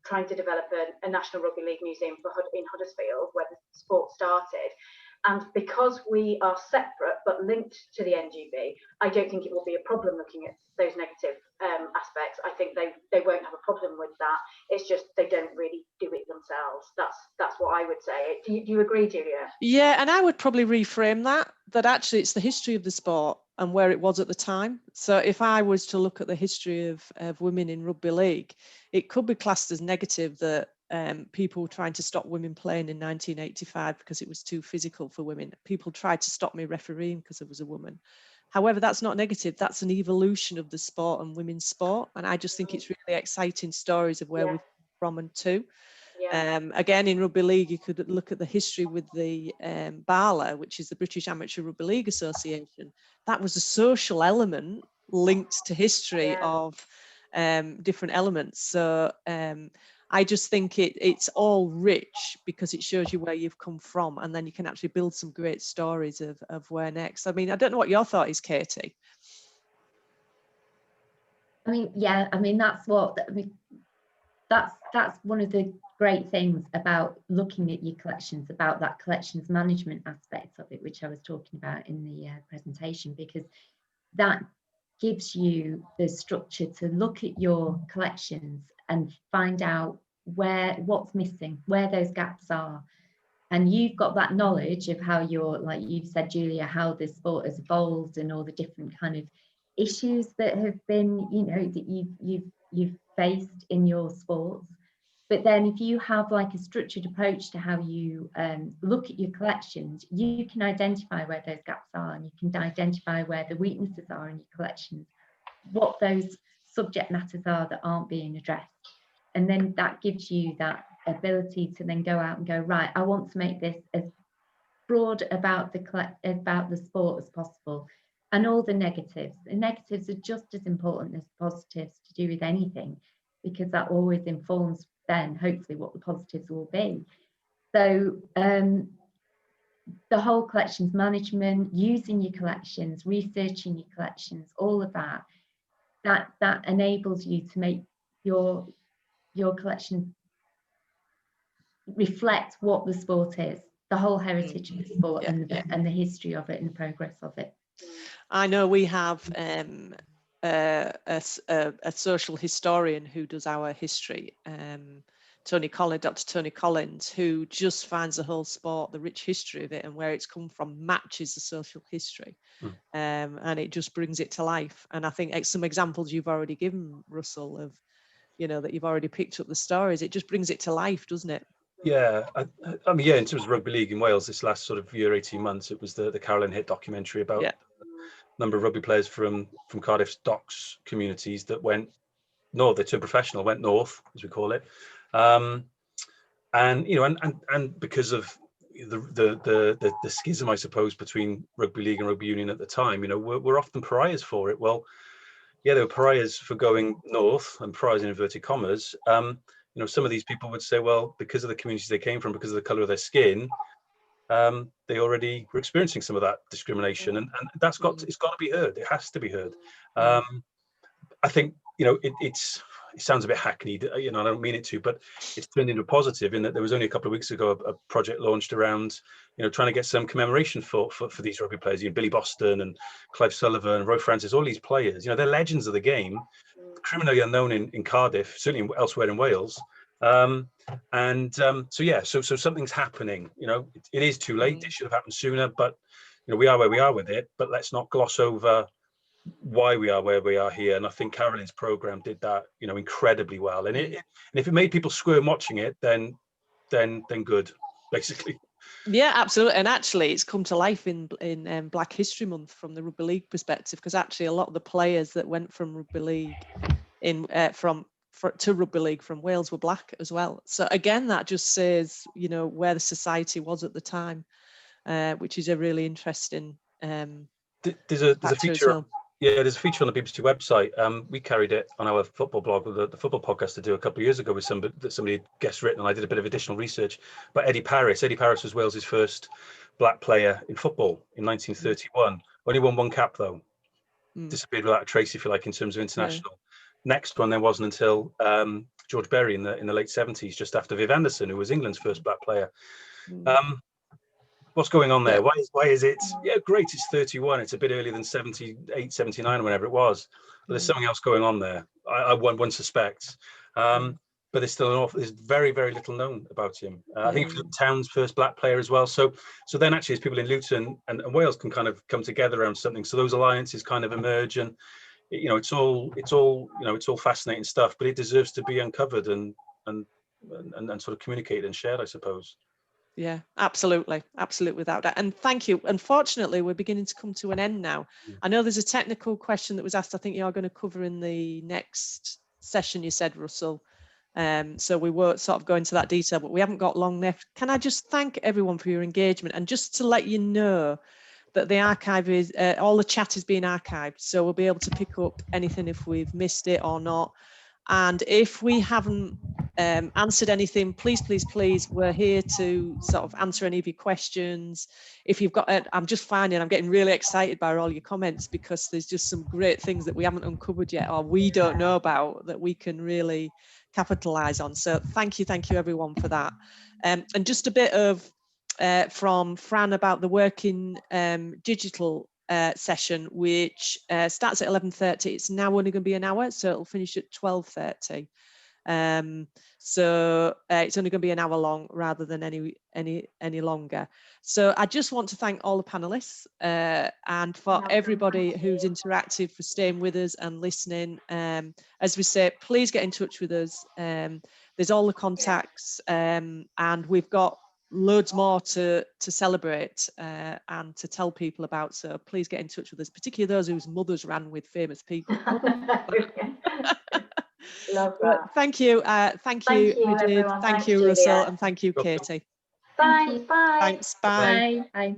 trying to develop a national rugby league museum in Huddersfield, where the sport started. And because we are separate but linked to the NGB, I don't think it will be a problem looking at those negative aspects. I think they won't have a problem with that. It's just they don't really do it themselves. That's what I would say. Do you agree, Julia? Yeah, and I would probably reframe that actually it's the history of the sport and where it was at the time. So if I was to look at the history of women in rugby league, it could be classed as negative that people trying to stop women playing in 1985 because it was too physical for women. People tried to stop me refereeing because I was a woman. However, that's not negative. That's an evolution of the sport and women's sport. And I just think it's really exciting stories of where we've come from and to. Yeah. Again, in rugby league, you could look at the history with the BARLA, which is the British Amateur Rugby League Association. That was a social element linked to history of different elements. So I just think it's all rich because it shows you where you've come from, and then you can actually build some great stories of where next. I mean, I don't know what your thought is, Katie. I mean, yeah, I mean, that's one of the great things about looking at your collections, about that collections management aspect of it, which I was talking about in the presentation, because that gives you the structure to look at your collections and find out what's missing, where those gaps are. And you've got that knowledge of how like you've said, Julia, how the sport has evolved and all the different kind of issues that have been, you know, that you've faced in your sports. But then if you have like a structured approach to how you look at your collections, you can identify where those gaps are, and you can identify where the weaknesses are in your collections, what those subject matters are that aren't being addressed. And then that gives you that ability to then go out and go, right, I want to make this as broad about the sport as possible. And all the negatives are just as important as positives to do with anything, because that always informs then hopefully what the positives will be. So the whole collections management, using your collections, researching your collections, all of that enables you to make your collection reflect what the sport is, the whole heritage of the sport, Yeah, and the history of it and the progress of it. I know we have a social historian who does our history, Dr. Tony Collins, who just finds the whole sport, the rich history of it and where it's come from matches the social history. And it just brings it to life. And I think some examples you've already given, Russell, of, that you've already picked up the stories, it just brings it to life, doesn't it? Yeah, I mean, yeah, in terms of rugby league in Wales, this last sort of year, 18 months, it was the Caroline Hitt documentary about a number of rugby players from Cardiff's docks communities that went north. They turned professional, went north, as we call it. And because of the schism, I suppose, between rugby league and rugby union at the time, we're often pariahs for it. Well, yeah, they were pariahs for going north, and pariahs in inverted commas. Some of these people would say, well, because of the communities they came from, because of the color of their skin, they already were experiencing some of that discrimination, and it's got to be heard. It has to be heard. I think it sounds a bit hackneyed, I don't mean it to, but it's turned into a positive in that there was only a couple of weeks ago a project launched around trying to get some commemoration for these rugby players. Billy Boston and Clive Sullivan, Roy Francis, all these players, they're legends of the game, criminally unknown in Cardiff, certainly elsewhere in Wales. So something's happening. It is too late. It should have happened sooner, but we are where we are with it. But let's not gloss over why we are where we are here. And I think Caroline's program did that, incredibly well. And if it made people squirm watching it, then good, basically. Yeah, absolutely. And actually, it's come to life in Black History Month from the rugby league perspective, because actually a lot of the players that went from rugby league to rugby league from Wales were black as well. So again, that just says where the society was at the time, which is a really interesting. There's a feature. Well. Yeah, there's a feature on the BBC website. We carried it on our football blog, the football podcast, to do a couple of years ago with somebody had guest written, and I did a bit of additional research. But Eddie Parris was Wales's first black player in football in 1931. Only won one cap though. Disappeared without a trace, if you like, in terms of international. Next one there wasn't until George Berry in the late 70s, just after Viv Anderson, who was England's first black player. What's going on there? Why is it? Yeah, great, it's 31. It's a bit earlier than 78, 79, whenever it was. But there's something else going on there. One suspects. But there's still there's very, very little known about him. I think it was Town's first black player as well. So then actually, as people in Luton and Wales can kind of come together around something, so those alliances kind of emerge, and it's all fascinating stuff. But it deserves to be uncovered and sort of communicated and shared, I suppose. Yeah, absolutely, without that. And thank you. Unfortunately, we're beginning to come to an end now. I know there's a technical question that was asked, I think you're going to cover in the next session, you said, Russell. So we won't sort of go into that detail, but we haven't got long left. Can I just thank everyone for your engagement, and just to let you know that the archive is, all the chat is being archived, so we'll be able to pick up anything if we've missed it or not. And if we haven't answered anything, please, we're here to sort of answer any of your questions. If you've got, I'm getting really excited by all your comments, because there's just some great things that we haven't uncovered yet, or we don't know about, that we can really capitalize on. So thank you everyone for that. And just a bit of from Fran about the working digital session, which starts at 11:30. It's now only going to be an hour, so it'll finish at 12:30. So it's only going to be an hour long rather than any longer. So I just want to thank all the panelists and for everybody who's interacted, for staying with us and listening. As we say, please get in touch with us. There's all the contacts, and we've got loads more to celebrate and to tell people about. So please get in touch with us, particularly those whose mothers ran with famous people. Love that. Thank you, everyone. Thank you, Russell, and thank you, Katie. Thanks. Bye. Thanks. Bye. Bye.